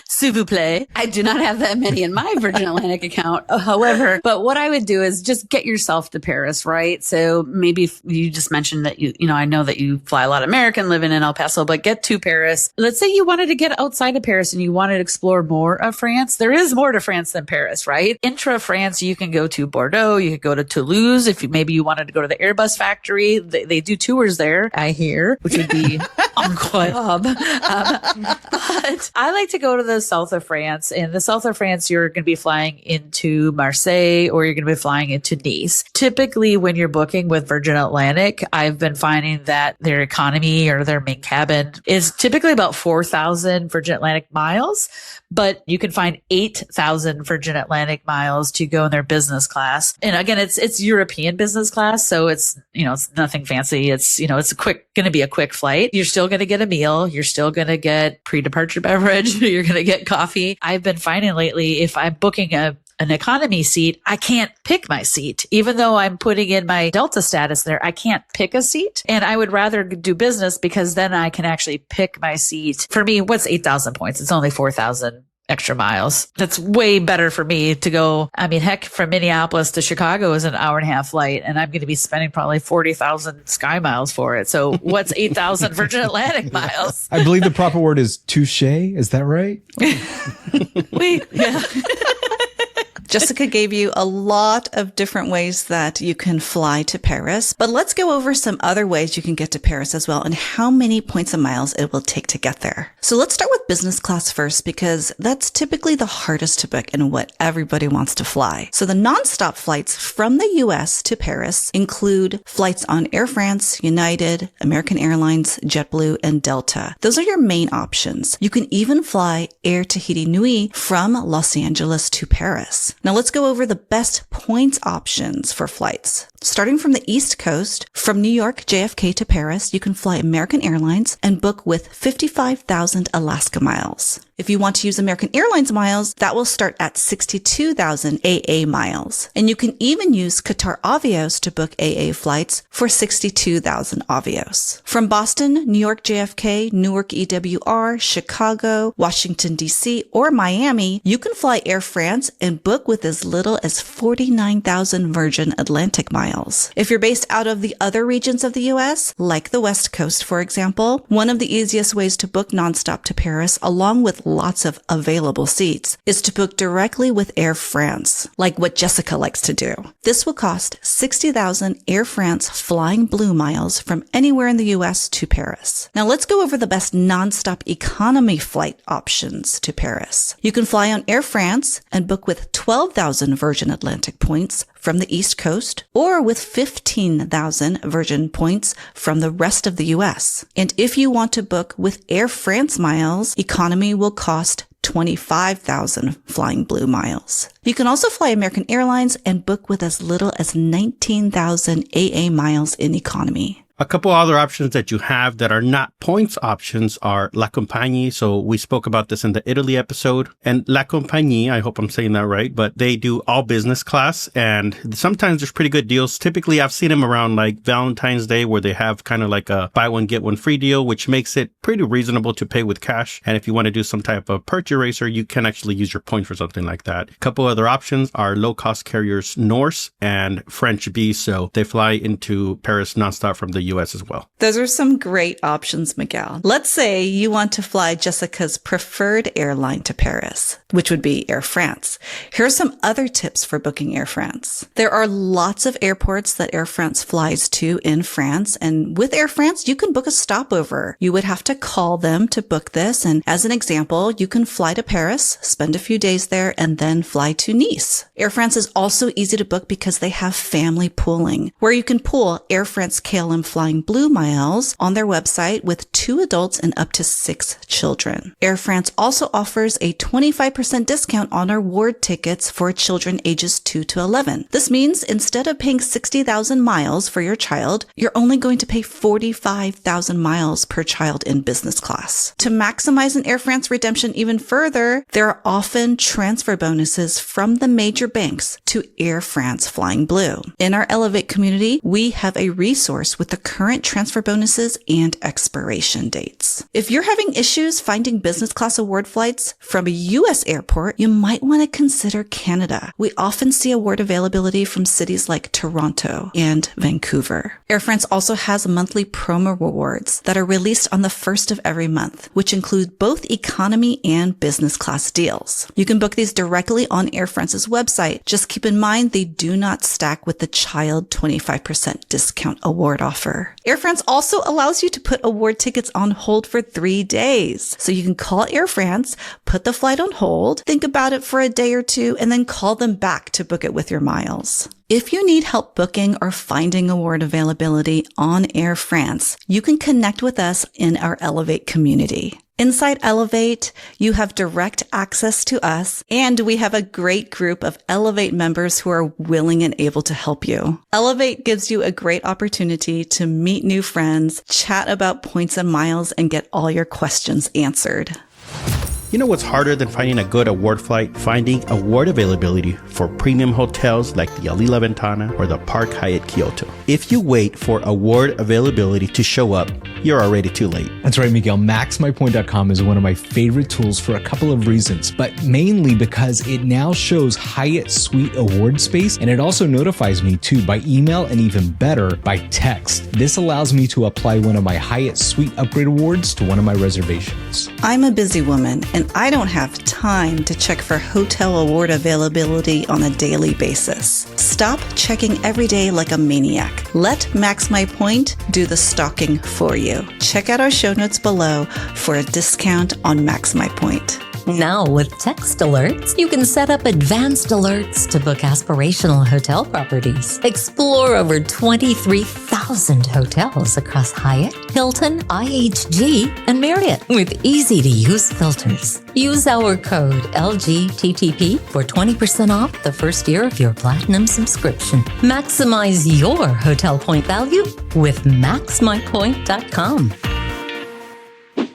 S'il vous plaît. I do not have that many in my Virgin Atlantic account. However, but what I would do is just get yourself to Paris, right? So maybe you just mentioned that I know that you fly a lot of American living in El Paso, but get to Paris. Let's say you wanted to get outside of Paris and you wanted to explore more of France. There is more to France than Paris, right? Intra France, you can go to Bordeaux. You could go to Toulouse. If maybe you wanted to go to the Airbus factory, they do tours there, I hear, which would be incredible. But I like to go to the south of France. In the south of France, you're going to be flying into Marseille, or you're going to be flying into Nice. Typically, when you're booking with Virgin Atlantic, I've been finding that their economy or their main cabin is typically about 4,000 Virgin Atlantic miles, but you can find 8,000 Virgin Atlantic miles to go in their business class. And again, it's European business class, so it's nothing fancy. It's going to be a quick flight. You're still going to get a meal. You're still going to get pre-departure beverage. You're going to get coffee. I've been finding lately, if I'm booking an economy seat, I can't pick my seat. Even though I'm putting in my Delta status there, I can't pick a seat. And I would rather do business, because then I can actually pick my seat. For me, what's 8,000 points? It's only 4,000 extra miles. That's way better for me to go. I mean, heck, from Minneapolis to Chicago is an hour and a half flight, and I'm going to be spending probably 40,000 sky miles for it. So what's 8,000 Virgin Atlantic miles? I believe the proper word is touche. Is that right? Yeah. Jessica gave you a lot of different ways that you can fly to Paris, but let's go over some other ways you can get to Paris as well and how many points and miles it will take to get there. So let's start with business class first because that's typically the hardest to book and what everybody wants to fly. So the nonstop flights from the US to Paris include flights on Air France, United, American Airlines, JetBlue, and Delta. Those are your main options. You can even fly Air Tahiti Nui from Los Angeles to Paris. Now let's go over the best points options for flights. Starting from the East Coast, from New York JFK to Paris, you can fly American Airlines and book with 55,000 Alaska miles. If you want to use American Airlines miles, that will start at 62,000 AA miles. And you can even use Qatar Avios to book AA flights for 62,000 Avios. From Boston, New York JFK, Newark EWR, Chicago, Washington DC, or Miami, you can fly Air France and book with as little as 49,000 Virgin Atlantic miles. If you're based out of the other regions of the US, like the West Coast, for example, one of the easiest ways to book nonstop to Paris, along with lots of available seats, is to book directly with Air France, like what Jessica likes to do. This will cost 60,000 Air France Flying Blue miles from anywhere in the US to Paris. Now let's go over the best nonstop economy flight options to Paris. You can fly on Air France and book with 12,000 Virgin Atlantic points from the East Coast or with 15,000 Virgin points from the rest of the US. And if you want to book with Air France miles, economy will cost 25,000 Flying Blue miles. You can also fly American Airlines and book with as little as 19,000 AA miles in economy. A couple other options that you have that are not points options are La Compagnie. So we spoke about this in the Italy episode. And La Compagnie, I hope I'm saying that right, but they do all business class. And sometimes there's pretty good deals. Typically, I've seen them around like Valentine's Day where they have kind of like a buy one, get one free deal, which makes it pretty reasonable to pay with cash. And if you want to do some type of purchase racer, you can actually use your points for something like that. A couple other options are low-cost carriers Norse and French Bee. So they fly into Paris nonstop from the US as well. Those are some great options, Miguel. Let's say you want to fly Jessica's preferred airline to Paris, which would be Air France. Here are some other tips for booking Air France. There are lots of airports that Air France flies to in France, and with Air France, you can book a stopover. You would have to call them to book this, and as an example, you can fly to Paris, spend a few days there, and then fly to Nice. Air France is also easy to book because they have family pooling, where you can pool Air France KLM Flying Blue miles on their website with 2 adults and up to 6 children. Air France also offers a 25% discount on award tickets for children ages 2 to 11. This means instead of paying 60,000 miles for your child, you're only going to pay 45,000 miles per child in business class. To maximize an Air France redemption even further, there are often transfer bonuses from the major banks to Air France Flying Blue. In our Elevate community, we have a resource with the current transfer bonuses and expiration dates. If you're having issues finding business class award flights from a U.S. airport, you might want to consider Canada. We often see award availability from cities like Toronto and Vancouver. Air France also has monthly promo rewards that are released on the first of every month, which include both economy and business class deals. You can book these directly on Air France's website. Just keep in mind they do not stack with the child 25% discount award offer. Air France also allows you to put award tickets on hold for 3 days. So you can call Air France, put the flight on hold, think about it for a day or two, and then call them back to book it with your miles. If you need help booking or finding award availability on Air France, you can connect with us in our Elevate community. Inside Elevate, you have direct access to us, and we have a great group of Elevate members who are willing and able to help you. Elevate gives you a great opportunity to meet new friends, chat about points and miles, and get all your questions answered. You know what's harder than finding a good award flight? Finding award availability for premium hotels like the Alila Ventana or the Park Hyatt Kyoto. if you wait for award availability to show up, you're already too late. That's right, Miguel. MaxMyPoint.com is one of my favorite tools for a couple of reasons, but mainly because it now shows Hyatt Suite award space, and it also notifies me too by email and even better by text. This allows me to apply one of my Hyatt Suite upgrade awards to one of my reservations. I'm a busy woman, and I don't have time to check for hotel award availability on a daily basis. Stop checking every day like a maniac. Let MaxMyPoint do the stalking for you. Check out our show notes below for a discount on MaxMyPoint. Now, with text alerts, you can set up advanced alerts to book aspirational hotel properties. Explore over 23,000 hotels across Hyatt, Hilton, IHG, and Marriott with easy-to-use filters. Use our code LGTTP for 20% off the first year of your Platinum subscription. Maximize your hotel point value with MaxMyPoint.com.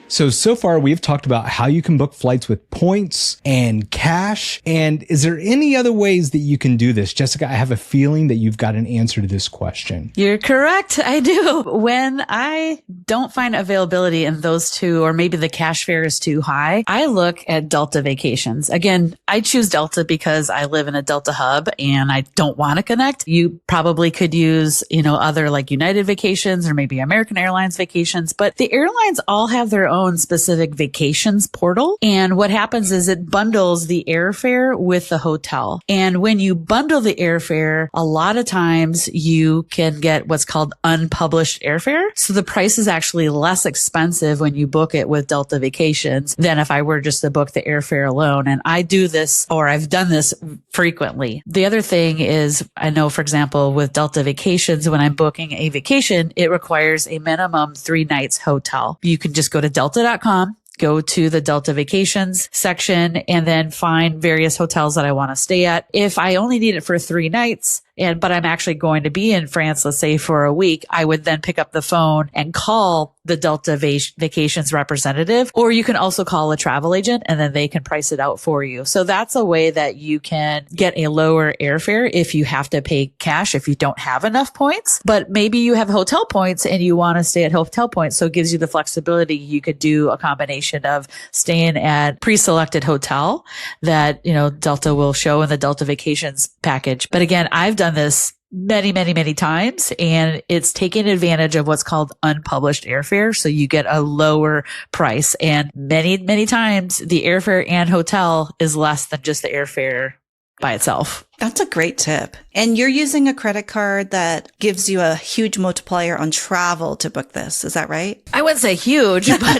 So far we've talked about how you can book flights with points and cash. And is there any other ways that you can do this? Jessica, I have a feeling that you've got an answer to this question. You're correct. I do. When I don't find availability in those two, or maybe the cash fare is too high, I look at Delta Vacations. Again, I choose Delta because I live in a Delta hub and I don't want to connect. You probably could use, other like United Vacations or maybe American Airlines Vacations, but the airlines all have their own specific vacations portal. And what happens is it bundles the airfare with the hotel. And when you bundle the airfare, a lot of times you can get what's called unpublished airfare. So the price is actually less expensive when you book it with Delta Vacations than if I were just to book the airfare alone. And I do this, or I've done this frequently. The other thing is, I know, for example, with Delta Vacations, when I'm booking a vacation, it requires a minimum 3 nights hotel. You can just go to delta.com, go to the Delta Vacations section, and then find various hotels that I want to stay at. If I only need it for 3 nights, but I'm actually going to be in France, let's say for a week, I would then pick up the phone and call the Delta Vacations representative, or you can also call a travel agent and then they can price it out for you. So that's a way that you can get a lower airfare if you have to pay cash, if you don't have enough points, but maybe you have hotel points and you want to stay at hotel points. So it gives you the flexibility. You could do a combination of staying at pre-selected hotel that, Delta will show in the Delta Vacations package. But again, I've done this many, many, many times, and it's taking advantage of what's called unpublished airfare. So you get a lower price, and many, many times the airfare and hotel is less than just the airfare by itself. That's a great tip. And you're using a credit card that gives you a huge multiplier on travel to book this. Is that right? I wouldn't say huge, but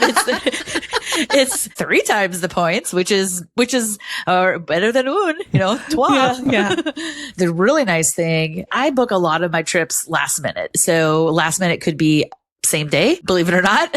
it's 3 times the points, which is better than trois. Yeah. The really nice thing, I book a lot of my trips last minute. So last minute could be same day, believe it or not,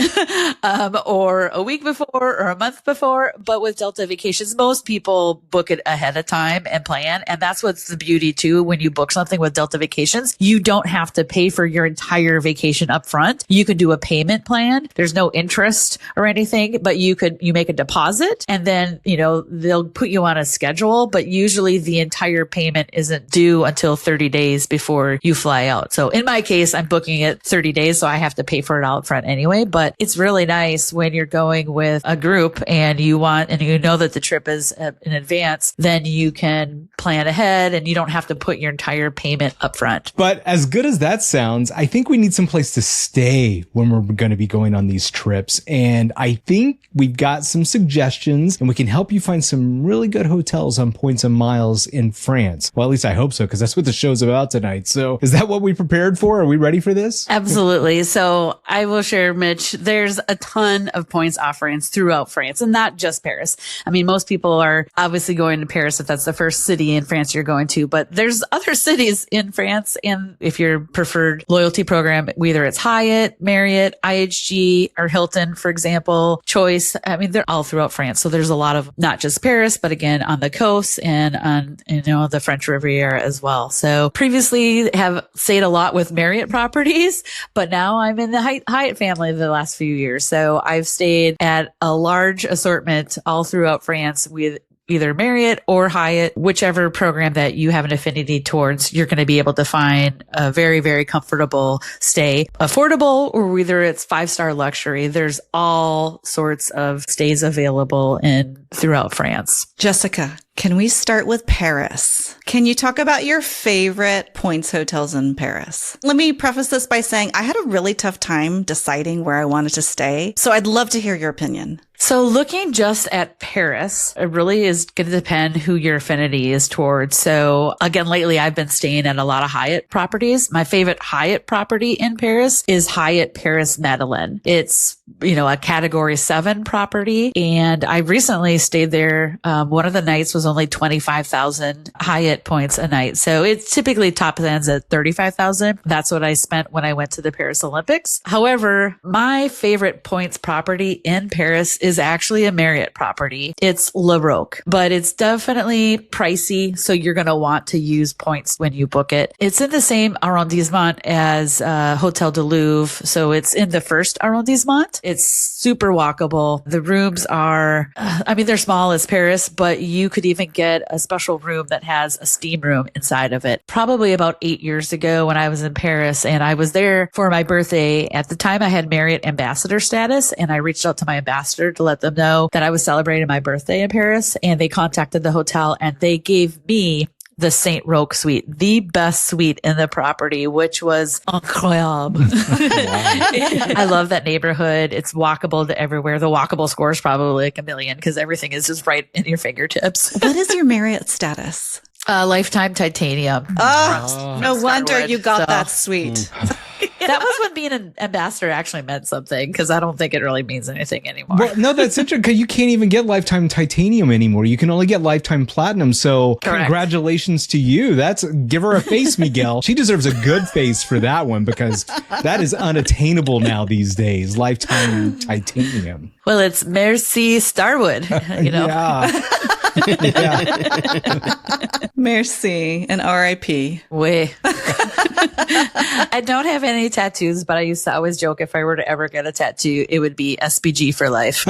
or a week before or a month before. But with Delta Vacations, most people book it ahead of time and plan. And that's what's the beauty too. When you book something with Delta Vacations, you don't have to pay for your entire vacation up front. You can do a payment plan. There's no interest or anything, but you make a deposit and then, they'll put you on a schedule, but usually the entire payment isn't due until 30 days before you fly out. So in my case, I'm booking it 30 days. So I have to pay for it out front anyway, but it's really nice when you're going with a group and you know that the trip is in advance, then you can plan ahead and you don't have to put your entire payment up front. But as good as that sounds, I think we need some place to stay when we're going to be going on these trips. And I think we've got some suggestions and we can help you find some really good hotels on points and miles in France. Well, at least I hope so, because that's what the show's about tonight. So is that what we prepared for? Are we ready for this? Absolutely. So I will share, Mitch, there's a ton of points offerings throughout France and not just Paris. I mean, most people are obviously going to Paris if that's the first city in France you're going to, but there's other cities in France. And if your preferred loyalty program, whether it's Hyatt, Marriott, IHG, or Hilton, for example, Choice, I mean, they're all throughout France. So there's a lot of not just Paris, but again, on the coast and on, the French Riviera as well. So previously have stayed a lot with Marriott properties, but now I'm in the Hyatt family the last few years. So I've stayed at a large assortment all throughout France with either Marriott or Hyatt, whichever program that you have an affinity towards, you're going to be able to find a very, very comfortable stay, affordable, or whether it's 5-star luxury. There's all sorts of stays available throughout France. Jessica, can we start with Paris? Can you talk about your favorite points hotels in Paris? Let me preface this by saying I had a really tough time deciding where I wanted to stay, so I'd love to hear your opinion. So looking just at Paris, it really is going to depend who your affinity is towards. So again, lately I've been staying at a lot of Hyatt properties. My favorite Hyatt property in Paris is Hyatt Paris Madeleine. It's, a category 7 property. And I recently stayed there. One of the nights was only 25,000 Hyatt points a night. So it's typically top ends at 35,000. That's what I spent when I went to the Paris Olympics. However, my favorite points property in Paris is actually a Marriott property. It's Le Roque, but it's definitely pricey. So you're going to want to use points when you book it. It's in the same arrondissement as Hotel de Louvre. So it's in the first arrondissement. It's super walkable. The rooms are, they're small as Paris, but you could even get a special room that has a steam room inside of it. Probably about 8 years ago when I was in Paris, and I was there for my birthday. At the time I had Marriott ambassador status, and I reached out to my ambassador to let them know that I was celebrating my birthday in Paris, and they contacted the hotel and they gave me the St. Roque suite, the best suite in the property, which was incroyable. I love that neighborhood. It's walkable to everywhere. The walkable score is probably like 1 million because everything is just right in your fingertips. What is your Marriott status? Lifetime titanium. Oh, no wonder you got that suite. That was when being an ambassador actually meant something, because I don't think it really means anything anymore. Well, no, that's interesting because you can't even get lifetime titanium anymore. You can only get lifetime platinum. So Congratulations to you. Give her a face, Miguel. She deserves a good face for that one because that is unattainable now these days. Lifetime titanium. Well, it's Merci Starwood, Yeah. Merci and RIP. Way. I don't have any tattoos, but I used to always joke if I were to ever get a tattoo, it would be SBG for life.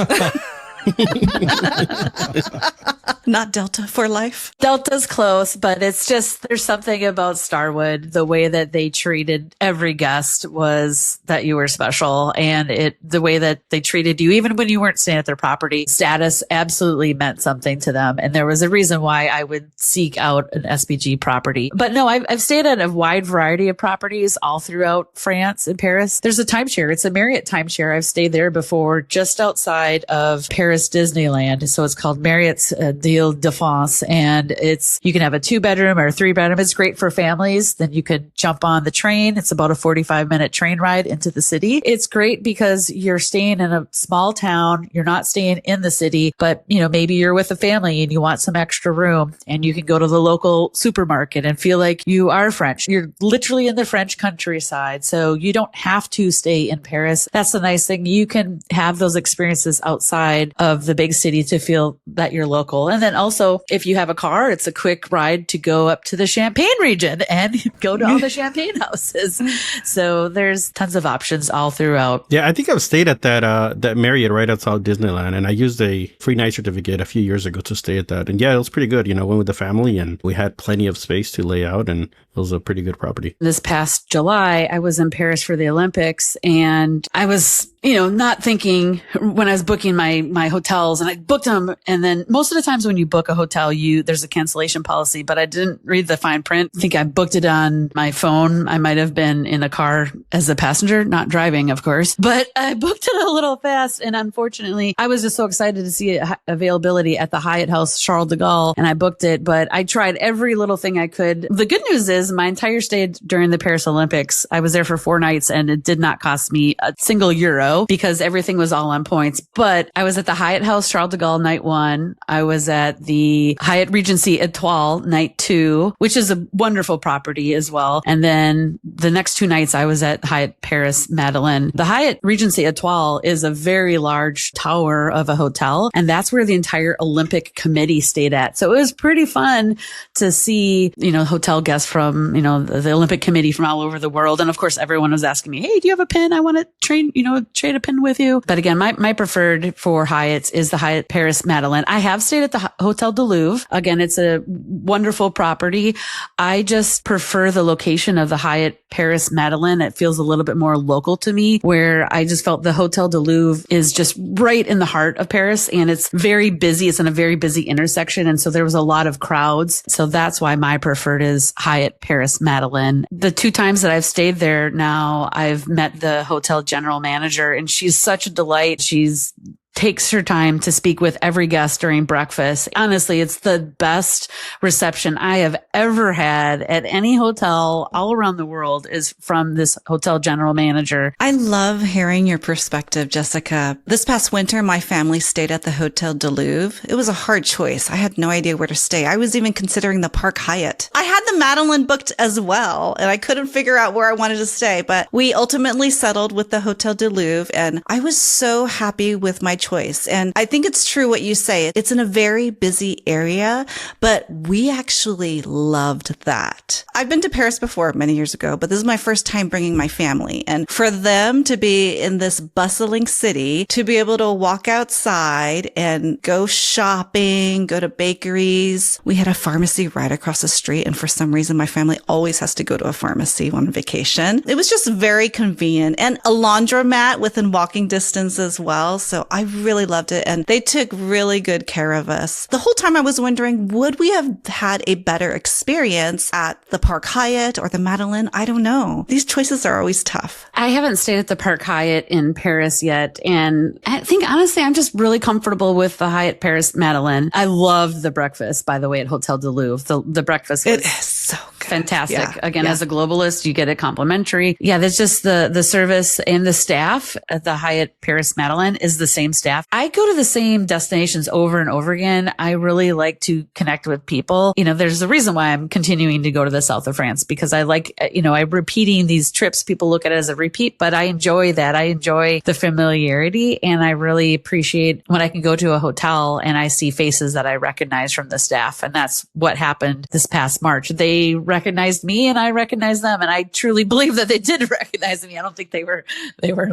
Not Delta for life. Delta's close, but it's just, there's something about Starwood. The way that they treated every guest was that you were special, and the way that they treated you, even when you weren't staying at their property, status absolutely meant something to them. And there was a reason why I would seek out an SBG property. But no, I've stayed at a wide variety of properties all throughout France and Paris. There's a timeshare. It's a Marriott timeshare. I've stayed there before, just outside of Paris Disneyland. So it's called Marriott's D'Île-de-France, and you can have a 2-bedroom or a 3-bedroom. It's great for families. Then you could jump on the train. It's about a 45-minute train ride into the city. It's great because you're staying in a small town. You're not staying in the city, but maybe you're with a family and you want some extra room, and you can go to the local supermarket and feel like you are French. You're literally in the French countryside, so you don't have to stay in Paris. That's the nice thing. You can have those experiences outside of the big city to feel that you're local. And then also, if you have a car, it's a quick ride to go up to the Champagne region and go to all the champagne houses. So there's tons of options all throughout. Yeah, I think I've stayed at that Marriott right outside Disneyland, and I used a free night certificate a few years ago to stay at that. And yeah, it was pretty good. Went with the family, and we had plenty of space to lay out, and it was a pretty good property. This past July, I was in Paris for the Olympics, and I was not thinking when I was booking my hotels, and I booked them. And then most of the times when you book a hotel, there's a cancellation policy, but I didn't read the fine print. I think I booked it on my phone. I might have been in a car as a passenger, not driving, of course, but I booked it a little fast. And unfortunately, I was just so excited to see availability at the Hyatt House Charles de Gaulle, and I booked it, but I tried every little thing I could. The good news is my entire stay during the Paris Olympics, I was there for 4 nights, and it did not cost me a single euro because everything was all on points. But I was at the Hyatt House Charles de Gaulle night 1. I was at the Hyatt Regency Étoile night 2, which is a wonderful property as well. And then the next 2 nights I was at Hyatt Paris Madeleine. The Hyatt Regency Étoile is a very large tower of a hotel, and that's where the entire Olympic committee stayed at. So it was pretty fun to see, hotel guests from, the Olympic committee from all over the world. And of course, everyone was asking me, hey, do you have a pin? I want to trade a pin with you. But again, my preferred for Hyatt Hyatts is the Hyatt Paris Madeleine. I have stayed at the Hotel du Louvre. Again, it's a wonderful property. I just prefer the location of the Hyatt Paris Madeleine. It feels a little bit more local to me, where I just felt the Hotel du Louvre is just right in the heart of Paris, and it's very busy. It's in a very busy intersection. And so there was a lot of crowds. So that's why my preferred is Hyatt Paris Madeleine. The 2 times that I've stayed there now, I've met the hotel general manager, and she's such a delight. She's takes her time to speak with every guest during breakfast. Honestly, it's the best reception I have ever had at any hotel all around the world is from this hotel general manager. I love hearing your perspective, Jessica. This past winter, my family stayed at the Hotel du Louvre. It was a hard choice. I had no idea where to stay. I was even considering the Park Hyatt. I had the Madeleine booked as well, and I couldn't figure out where I wanted to stay, but we ultimately settled with the Hotel du Louvre, and I was so happy with my choice. And I think it's true what you say. It's in a very busy area, but we actually loved that. I've been to Paris before many years ago, but this is my first time bringing my family. And for them to be in this bustling city, to be able to walk outside and go shopping, go to bakeries. We had a pharmacy right across the street. And for some reason, my family always has to go to a pharmacy on vacation. It was just very convenient, and a laundromat within walking distance as well. So I really loved it. And they took really good care of us. The whole time I was wondering, would we have had a better experience at the Park Hyatt or the Madeleine? I don't know. These choices are always tough. I haven't stayed at the Park Hyatt in Paris yet. And I think honestly, I'm just really comfortable with the Hyatt Paris Madeleine. I love the breakfast, by the way, at Hotel du Louvre. The breakfast was it is so good. Fantastic. Yeah. Again, as a globalist, you get it complimentary. Yeah, there's just the service and the staff at the Hyatt Paris Madeleine is the same staff. I go to the same destinations over and over again. I really like to connect with people. You know, there's a reason why I'm continuing to go to the south of France, because I like, I'm repeating these trips. People look at it as a repeat, but I enjoy that. I enjoy the familiarity, and I really appreciate when I can go to a hotel and I see faces that I recognize from the staff. And that's what happened this past March. They recognized me and I recognized them. And I truly believe that they did recognize me. I don't think they were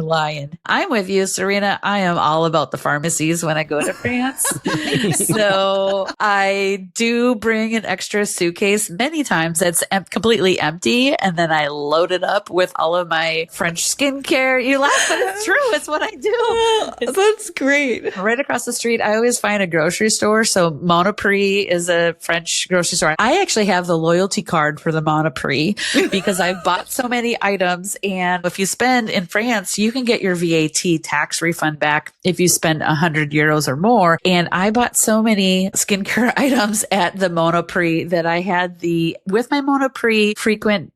lying. I'm with you, Serena. I am all about the pharmacies when I go to France. So I do bring an extra suitcase many times that's completely empty. And then I load it up with all of my French skincare. You laugh, but it's true. It's what I do. That's great. Right across the street, I always find a grocery store. So Monoprix is a French grocery store. I actually have the loyalty card for the Monoprix because I've bought so many items. And if you spend in France, you can get your VAT tax refund back if you spend 100 euros or more. And I bought so many skincare items at the Monoprix that I had with my Monoprix frequent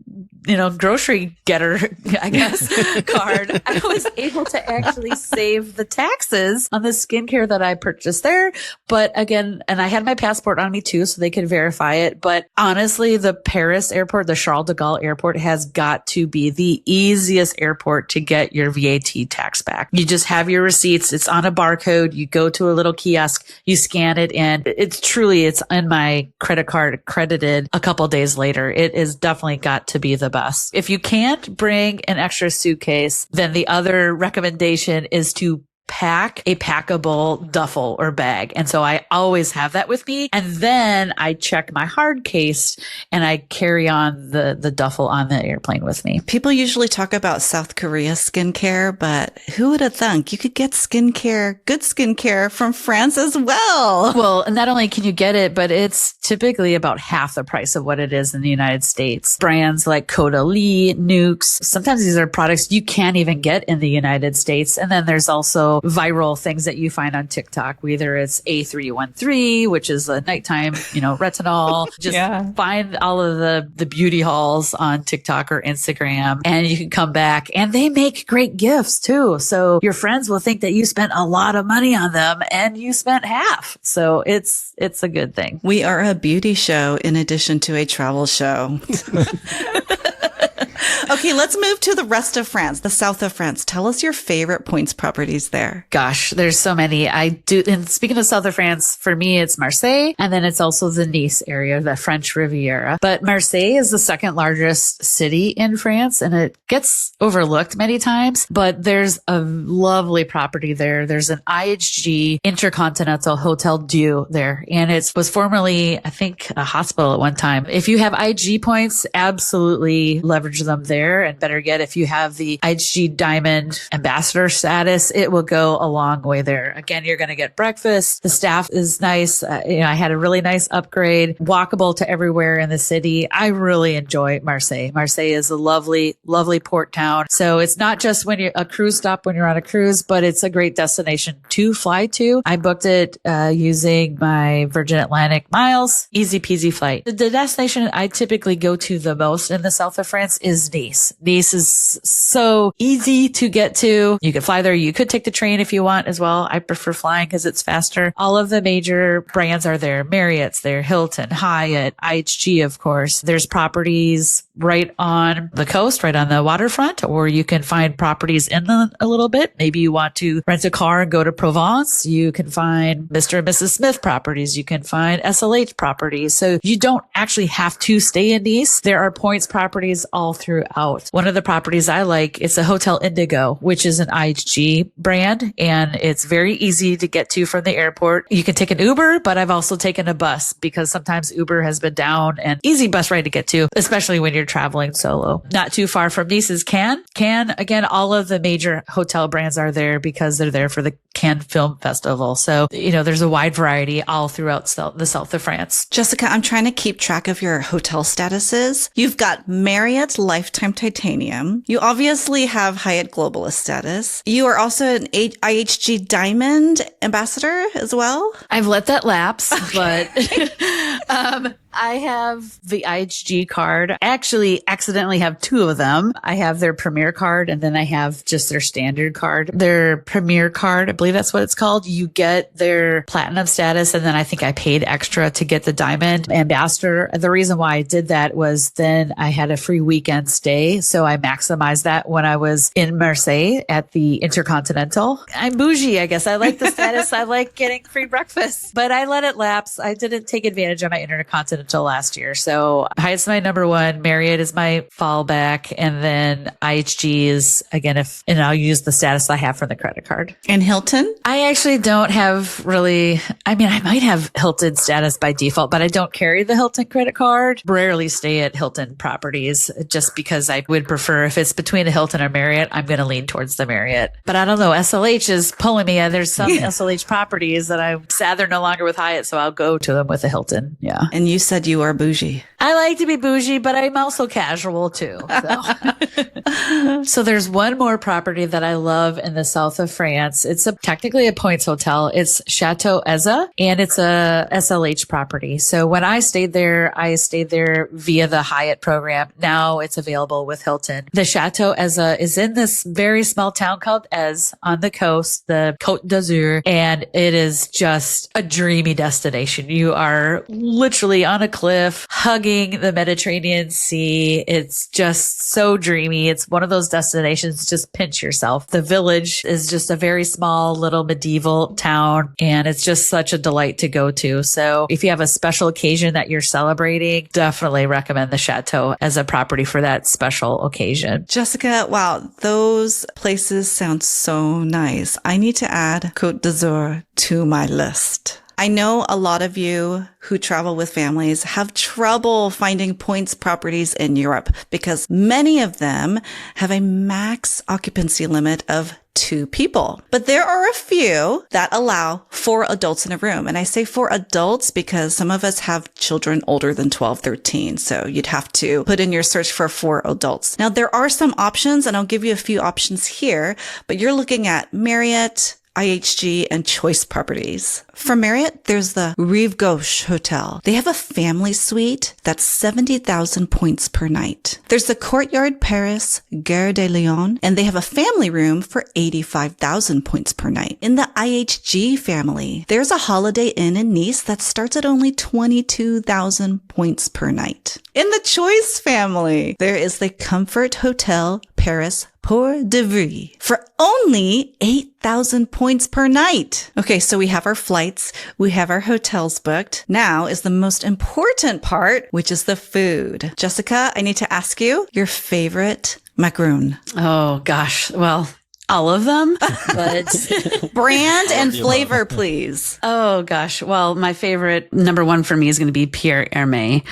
grocery getter, I guess, card, I was able to actually save the taxes on the skincare that I purchased there. But again, and I had my passport on me too, so they could verify it. But honestly, the Paris airport, the Charles de Gaulle airport, has got to be the easiest airport to get your VAT tax back. You just have your receipts. It's on a barcode. You go to a little kiosk, you scan it, and it's in my credit card credited a couple days later. It is definitely got to be the best. If you can't bring an extra suitcase, then the other recommendation is to pack a packable duffel or bag. And so I always have that with me. And then I check my hard case and I carry on the duffel on the airplane with me. People usually talk about South Korea skincare, but who would have thunk you could get good skincare from France as well? Well, not only can you get it, but it's typically about half the price of what it is in the United States. Brands like Caudalie, Nukes, sometimes these are products you can't even get in the United States. And then there's also viral things that you find on TikTok, whether it's A313, which is a nighttime, retinol. Just find all of the beauty hauls on TikTok or Instagram, and you can come back and they make great gifts too. So your friends will think that you spent a lot of money on them and you spent half. So it's a good thing. We are a beauty show in addition to a travel show. Okay, let's move to the rest of France, the south of France. Tell us your favorite points properties there. Gosh, there's so many. I do. And speaking of south of France, for me, it's Marseille. And then it's also the Nice area, the French Riviera. But Marseille is the second largest city in France, and it gets overlooked many times. But there's a lovely property there. There's an IHG Intercontinental Hotel Dieu there. And it was formerly, I think, a hospital at one time. If you have IHG points, absolutely leverage them there. And better yet, if you have the IHG Diamond Ambassador status, it will go a long way there. Again, you're going to get breakfast. The staff is nice. I had a really nice upgrade, walkable to everywhere in the city. I really enjoy Marseille. Marseille is a lovely, lovely port town. So it's not just when you're a cruise stop when you're on a cruise, but it's a great destination to fly to. I booked it using my Virgin Atlantic miles. Easy peasy flight. The destination I typically go to the most in the south of France is Nice. Nice is so easy to get to. You could fly there. You could take the train if you want as well. I prefer flying because it's faster. All of the major brands are there. Marriott's there, Hilton, Hyatt, IHG, of course. There's properties right on the coast, right on the waterfront, or you can find properties inland a little bit. Maybe you want to rent a car and go to Provence. You can find Mr. and Mrs. Smith properties. You can find SLH properties. So you don't actually have to stay in Nice. There are points properties all throughout. One of the properties I like is a Hotel Indigo, which is an IHG brand, and it's very easy to get to from the airport. You can take an Uber, but I've also taken a bus because sometimes Uber has been down, and easy bus ride to get to, especially when you're traveling solo. Not too far from Nice is Cannes. Cannes, again, all of the major hotel brands are there because they're there for the Cannes Film Festival. So, there's a wide variety all throughout the south of France. Jessica, I'm trying to keep track of your hotel statuses. You've got Marriott Lifetime Titanium. You obviously have Hyatt Globalist status. You are also an IHG Diamond Ambassador as well. I've let that lapse, but I have the IHG card. I actually accidentally have two of them. I have their Premier card, and then I have just their standard card. Their Premier card, I believe that's what it's called. You get their platinum status, and then I think I paid extra to get the Diamond Ambassador. The reason why I did that was then I had a free weekend stay, so I maximized that when I was in Marseille at the Intercontinental. I'm bougie, I guess. I like the status. I like getting free breakfast, but I let it lapse. I didn't take advantage of my Intercontinental last year. So Hyatt's my number one. Marriott is my fallback. And then IHG is, again, and I'll use the status I have for the credit card. And Hilton? I actually don't have really, I might have Hilton status by default, but I don't carry the Hilton credit card. Rarely stay at Hilton properties just because I would prefer, if it's between a Hilton or Marriott, I'm going to lean towards the Marriott. But I don't know. SLH is pulling me. There's some SLH properties that I'm sad they're no longer with Hyatt, so I'll go to them with a Hilton. Yeah. And you said you are bougie. I like to be bougie, but I'm also casual too. So there's one more property that I love in the south of France. It's technically a points hotel. It's Chateau Eza, and it's a SLH property. So when I stayed there via the Hyatt program. Now it's available with Hilton. The Chateau Eza is in this very small town called Ez on the coast, the Côte d'Azur, and it is just a dreamy destination. You are literally on a cliff, hugging the Mediterranean Sea. It's just so dreamy. It's one of those destinations, just pinch yourself. The village is just a very small little medieval town, and it's just such a delight to go to. So if you have a special occasion that you're celebrating, definitely recommend the Chateau as a property for that special occasion. Jessica, wow, those places sound so nice. I need to add Côte d'Azur to my list. I know a lot of you who travel with families have trouble finding points properties in Europe because many of them have a max occupancy limit of 2 people. But there are a few that allow 4 adults in a room. And I say 4 adults because some of us have children older than 12, 13. So you'd have to put in your search for 4 adults. Now, there are some options, and I'll give you a few options here, but you're looking at Marriott, IHG, and Choice Properties. For Marriott, there's the Rive Gauche Hotel. They have a family suite that's 70,000 points per night. There's the Courtyard Paris Gare de Lyon, and they have a family room for 85,000 points per night. In the IHG family, there's a Holiday Inn in Nice that starts at only 22,000 points per night. In the Choice family, there is the Comfort Hotel Paris Port de Vie for only 8,000 points per night. Okay, so we have our flights, we have our hotels booked. Now is the most important part, which is the food. Jessica, I need to ask you your favorite macaroon. Oh gosh. Well, all of them, but brand and flavor, please. Oh gosh. Well, my favorite number one for me is going to be Pierre Hermé.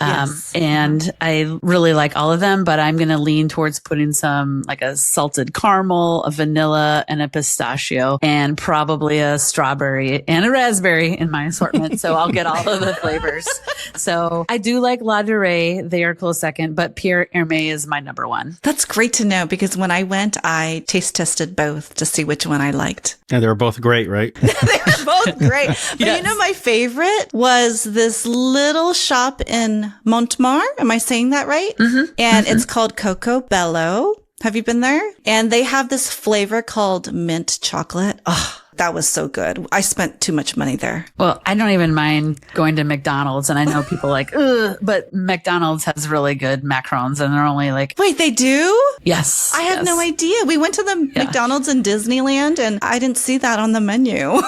Yes. And I really like all of them, but I'm going to lean towards putting some like a salted caramel, a vanilla, and a pistachio, and probably a strawberry and a raspberry in my assortment. So I'll get all of the flavors. So I do like La Durée. They are close second, but Pierre Hermé is my number one. That's great to know because when I went, I taste tested both to see which one I liked. And they were both great, right? They're both great. But yes. You know, my favorite was this little shop in Montmartre. Am I saying that right? Mm-hmm. And it's called Coco Bello. Have you been there? And they have this flavor called mint chocolate. Oh, that was so good. I spent too much money there. Well, I don't even mind going to McDonald's, and I know people like, ugh, but McDonald's has really good macarons, and they're only like, wait, they do? Yes. I had no idea. We went to the McDonald's in Disneyland, and I didn't see that on the menu.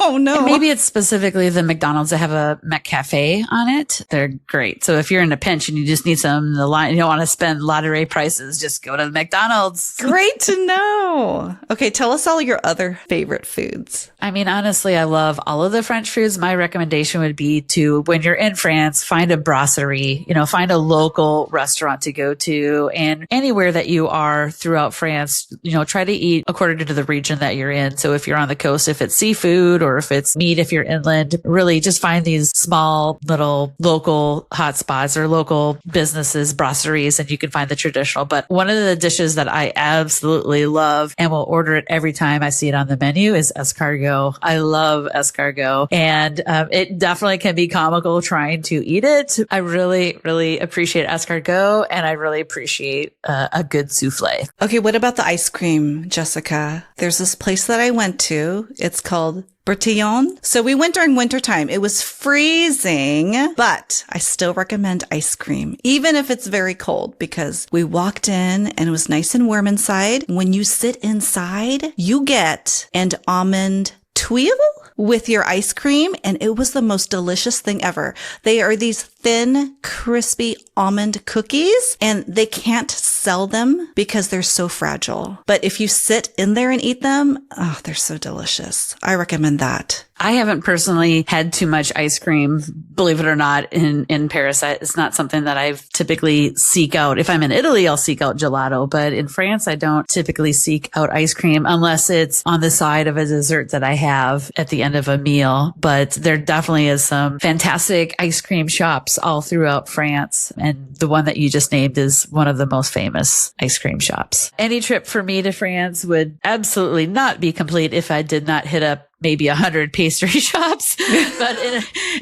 Oh no. And maybe it's specifically the McDonald's that have a McCafe on it. They're great. So if you're in a pinch and you just need some, the line, you don't want to spend La Durée prices, just go to the McDonald's. Great to know. Okay, tell us all your other favorite foods. I mean, honestly, I love all of the French foods. My recommendation would be to, when you're in France, find a brasserie, find a local restaurant to go to, and anywhere that you are throughout France, try to eat according to the region that you're in. So if you're on the coast, if it's seafood, or if it's meat, if you're inland, really just find these small little local hotspots or local businesses, brasseries, and you can find the traditional. But one of the dishes that I absolutely love and will order it every time I see it on the menu is escargot. I love escargot, and it definitely can be comical trying to eat it. I really, really appreciate escargot, and I really appreciate a good souffle. Okay, what about the ice cream, Jessica? There's this place that I went to. It's called Bertillon. So we went during wintertime. It was freezing, but I still recommend ice cream, even if it's very cold, because we walked in and it was nice and warm inside. When you sit inside, you get an almond tuile with your ice cream, and it was the most delicious thing ever. They are these thin, crispy almond cookies, and they can't sell them because they're so fragile. But if you sit in there and eat them, oh, they're so delicious. I recommend that. I haven't personally had too much ice cream, believe it or not, in Paris. It's not something that I've typically seek out. If I'm in Italy, I'll seek out gelato, but in France, I don't typically seek out ice cream unless it's on the side of a dessert that I have at the end of a meal. But there definitely is some fantastic ice cream shops all throughout France. And the one that you just named is one of the most famous ice cream shops. Any trip for me to France would absolutely not be complete if I did not hit up maybe 100 pastry shops. But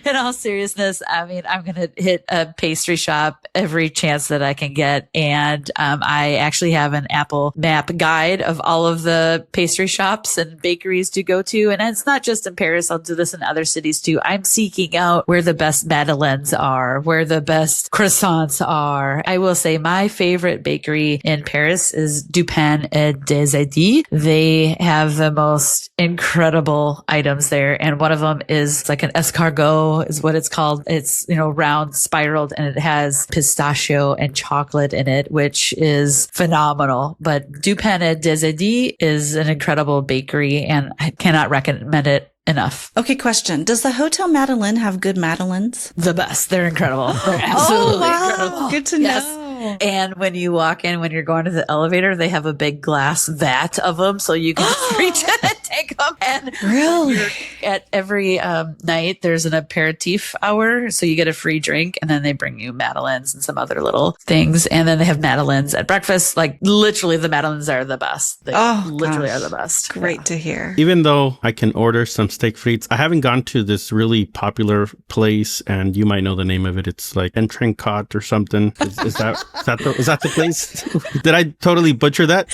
in all seriousness, I mean, I'm going to hit a pastry shop every chance that I can get. And I actually have an Apple Map guide of all of the pastry shops and bakeries to go to. And it's not just in Paris. I'll do this in other cities too. I'm seeking out where the best madeleines are, where the best croissants are. I will say my favorite bakery in Paris is Du Pain et des Idées. They have the most incredible items there. And one of them is like an escargot is what it's called. It's, round spiraled, and it has pistachio and chocolate in it, which is phenomenal. But Du Pain et des Idées is an incredible bakery, and I cannot recommend it enough. Okay, question. Does the Hotel Madeleine have good madeleines? The best. They're incredible. They're absolutely incredible. Good to know. And when you walk in, when you're going to the elevator, they have a big glass vat of them, so you can just reach in and take them. And really, At every night, there's an aperitif hour. So you get a free drink and then they bring you madeleines and some other little things. And then they have madeleines at breakfast. Like literally the madeleines are the best. They literally are the best. Great to hear. Even though I can order some steak frites, I haven't gone to this really popular place, and you might know the name of it. It's like Entrecôte or something. Is that the place? Did I totally butcher that?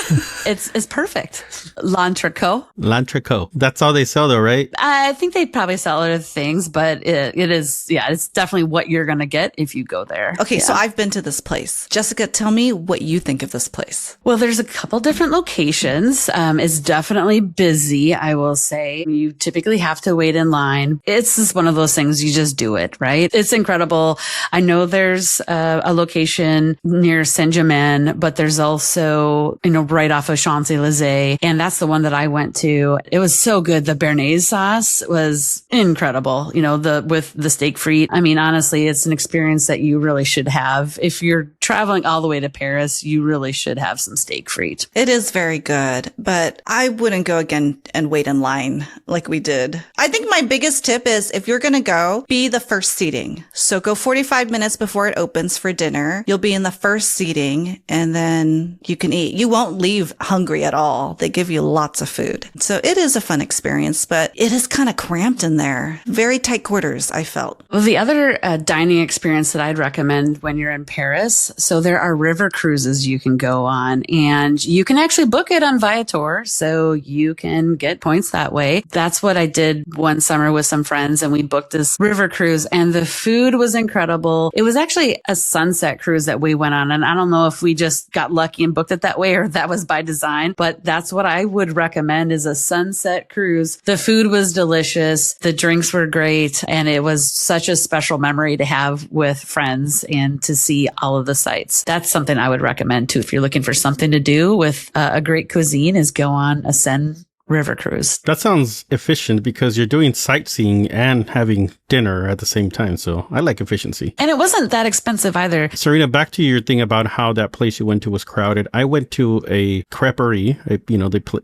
It's perfect. L'entrecôte. L'entrecôte. That's all they sell though, right? I think they probably sell other things, but it is, it's definitely what you're going to get if you go there. Okay, so I've been to this place. Jessica, tell me what you think of this place. Well, there's a couple different locations. It's definitely busy, I will say. You typically have to wait in line. It's just one of those things, you just do it, right? It's incredible. I know there's a location near Saint-Germain, but there's also, right off of Champs-Élysées. And that's the one that I went to. It was so good. The béarnaise sauce was incredible, with the steak frite. I mean, honestly, it's an experience that you really should have. If you're traveling all the way to Paris, you really should have some steak frite. It is very good, but I wouldn't go again and wait in line like we did. I think my biggest tip is if you're going to go, be the first seating. So go 45 minutes before it opens for dinner. You'll be in the first seating and then you can eat. You won't leave hungry at all. They give you lots of food. So it is a fun experience, but it is kind of cramped in there. Very tight quarters, I felt. Well, the other dining experience that I'd recommend when you're in Paris, so there are river cruises you can go on, and you can actually book it on Viator, so you can get points that way. That's what I did one summer with some friends, and we booked this river cruise, and the food was incredible. It was actually a sunset cruise that we went on, and I don't know if we just got lucky and booked it that way or that was by design, but that's what I would recommend is a sunset cruise. The food was delicious. The drinks were great. And it was such a special memory to have with friends and to see all of the sights. That's something I would recommend too. If you're looking for something to do with a great cuisine is go on a Seine river cruise. That sounds efficient because you're doing sightseeing and having dinner at the same time. So I like efficiency. And it wasn't that expensive either. Serena, back to your thing about how that place you went to was crowded. I went to a creperie.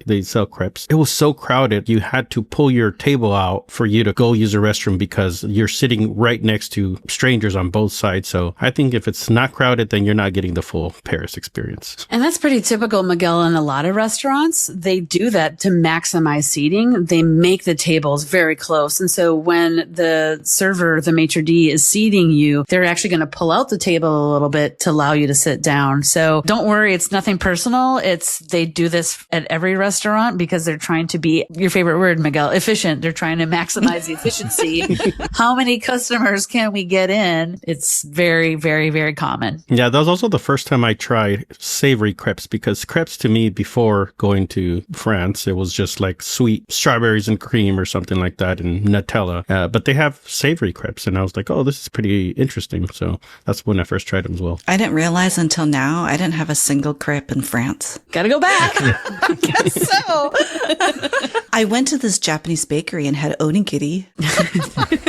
They sell crepes. It was so crowded. You had to pull your table out for you to go use the restroom because you're sitting right next to strangers on both sides. So I think if it's not crowded, then you're not getting the full Paris experience. And that's pretty typical, Miguel, in a lot of restaurants. They do that to maximize seating. They make the tables very close. And so when the server, the maitre d' is seating you, they're actually going to pull out the table a little bit to allow you to sit down. So don't worry. It's nothing personal. They do this at every restaurant because they're trying to be, your favorite word, Miguel, efficient. They're trying to maximize the efficiency. How many customers can we get in? It's very, very, very common. Yeah, that was also the first time I tried savory crepes because crepes to me before going to France, it was just like sweet strawberries and cream or something like that and Nutella. But they have savory crepes and I was like, oh, this is pretty interesting. So that's when I first tried them as well. I didn't realize until now I didn't have a single crepe in France. Gotta go back. I guess so. I went to this Japanese bakery and had onigiri.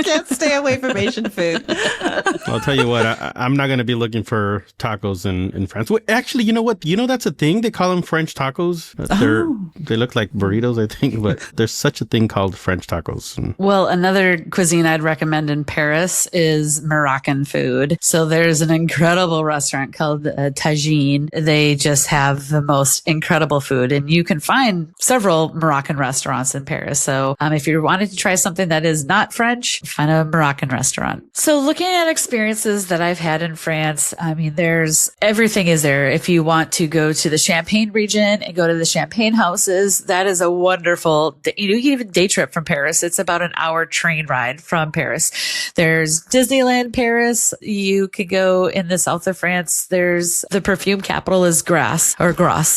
Can't stay away from Asian food. I'll tell you what, I'm not going to be looking for tacos in France. Wait, actually, you know what? That's a thing. They call them French tacos. They look like burritos, I think, but there's such a thing called French tacos. Well, another cuisine I'd recommend in Paris is Moroccan food. So there's an incredible restaurant called Tagine. They just have the most incredible food, and you can find several Moroccan restaurants in Paris. So if you're wanting to try something that is not French, find a Moroccan restaurant. So looking at experiences that I've had in France, I mean, everything is there. If you want to go to the Champagne region and go to the Champagne houses, that is a wonderful, you can even day trip from Paris. It's about an hour train ride from Paris. There's Disneyland Paris. You could go in the south of France. There's the perfume capital is Grasse.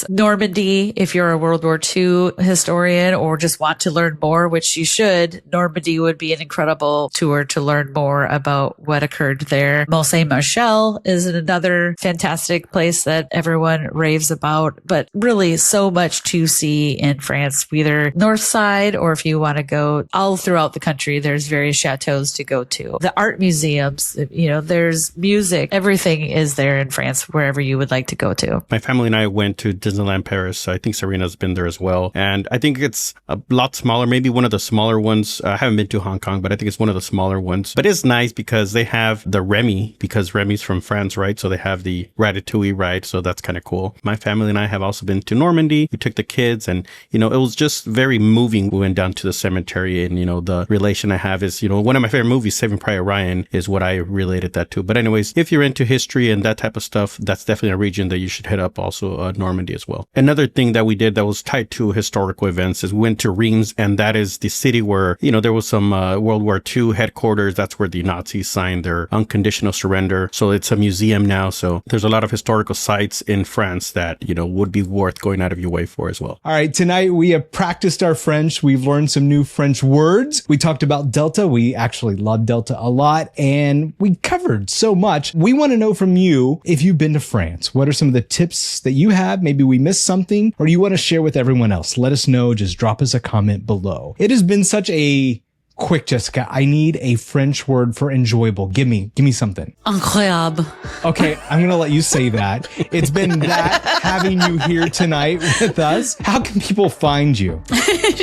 Normandy, if you're a World War II historian or just want to learn more, which you should, Normandy would be an incredible tour to learn more about what occurred there. Mont Saint-Michel is another fantastic place that everyone raves about, but really so much to see in France France, either north side, or if you want to go all throughout the country, there's various chateaus to go to. The art museums, there's music, everything is there in France, wherever you would like to go to. My family and I went to Disneyland Paris. So I think Serena's been there as well. And I think it's a lot smaller, maybe one of the smaller ones. I haven't been to Hong Kong, but I think it's one of the smaller ones. But it's nice because they have the Remy, because Remy's from France, right? So they have the Ratatouille ride. So that's kind of cool. My family and I have also been to Normandy. We took the kids and, it was just very moving. We went down to the cemetery and, the relation I have is, one of my favorite movies, Saving Private Ryan, is what I related that to. But anyways, if you're into history and that type of stuff, that's definitely a region that you should hit up, also Normandy as well. Another thing that we did that was tied to historical events is we went to Reims, and that is the city where, there was some World War II headquarters. That's where the Nazis signed their unconditional surrender. So it's a museum now. So there's a lot of historical sites in France that, would be worth going out of your way for as well. All right. Tonight we have practiced our French. We've learned some new French words. We talked about Delta. We actually love Delta a lot, and we covered so much. We want to know from you if you've been to France. What are some of the tips that you have? Maybe we missed something, or you want to share with everyone else. Let us know. Just drop us a comment below. It has been such a quick, Jessica. I need a French word for enjoyable. Give me something. Incroyable. Okay, I'm going to let you say that. It's been that having you here tonight with us. How can people find you?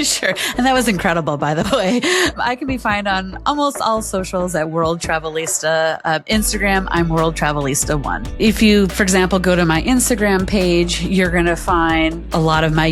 Sure. And that was incredible, by the way. I can be found on almost all socials at World Travelista. Instagram, I'm World Travelista1. If you, for example, go to my Instagram page, you're going to find a lot of my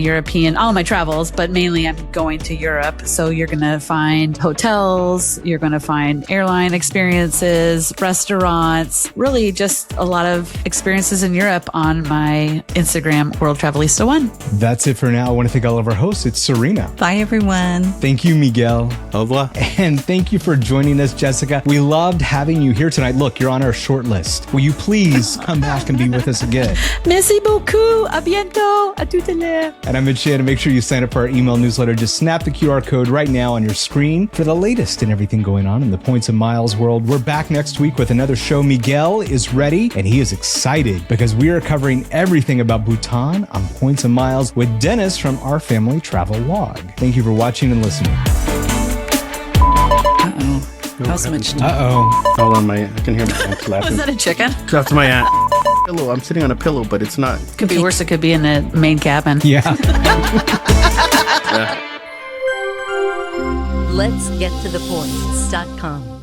all my travels, but mainly I'm going to Europe. So you're going to find hotels, you're going to find airline experiences, restaurants, really just a lot of experiences in Europe on my Instagram, World Travelista1. That's it for now. I want to thank all of our hosts. It's Serena. Bye, everyone. Thank you, Miguel. Au revoir. And thank you for joining us, Jessica. We loved having you here tonight. Look, you're on our short list. Will you please come back and be with us again? Merci beaucoup. À bientôt. À tout à l'heure. And I'm Shannon. Make sure you sign up for our email newsletter. Just snap the QR code right now on your screen for the latest in everything going on in the Points and Miles world. We're back next week with another show. Miguel is ready, and he is excited because we are covering everything about Bhutan on Points and Miles with Dennis from Our Family Travel Log. Thank you for watching and listening. How's much? Hold on, I can hear my aunt laughing. Was that a chicken? That's my aunt. Pillow. I'm sitting on a pillow, but it's not. Could be worse. It could be in the main cabin. Yeah. Let's get to the points.com.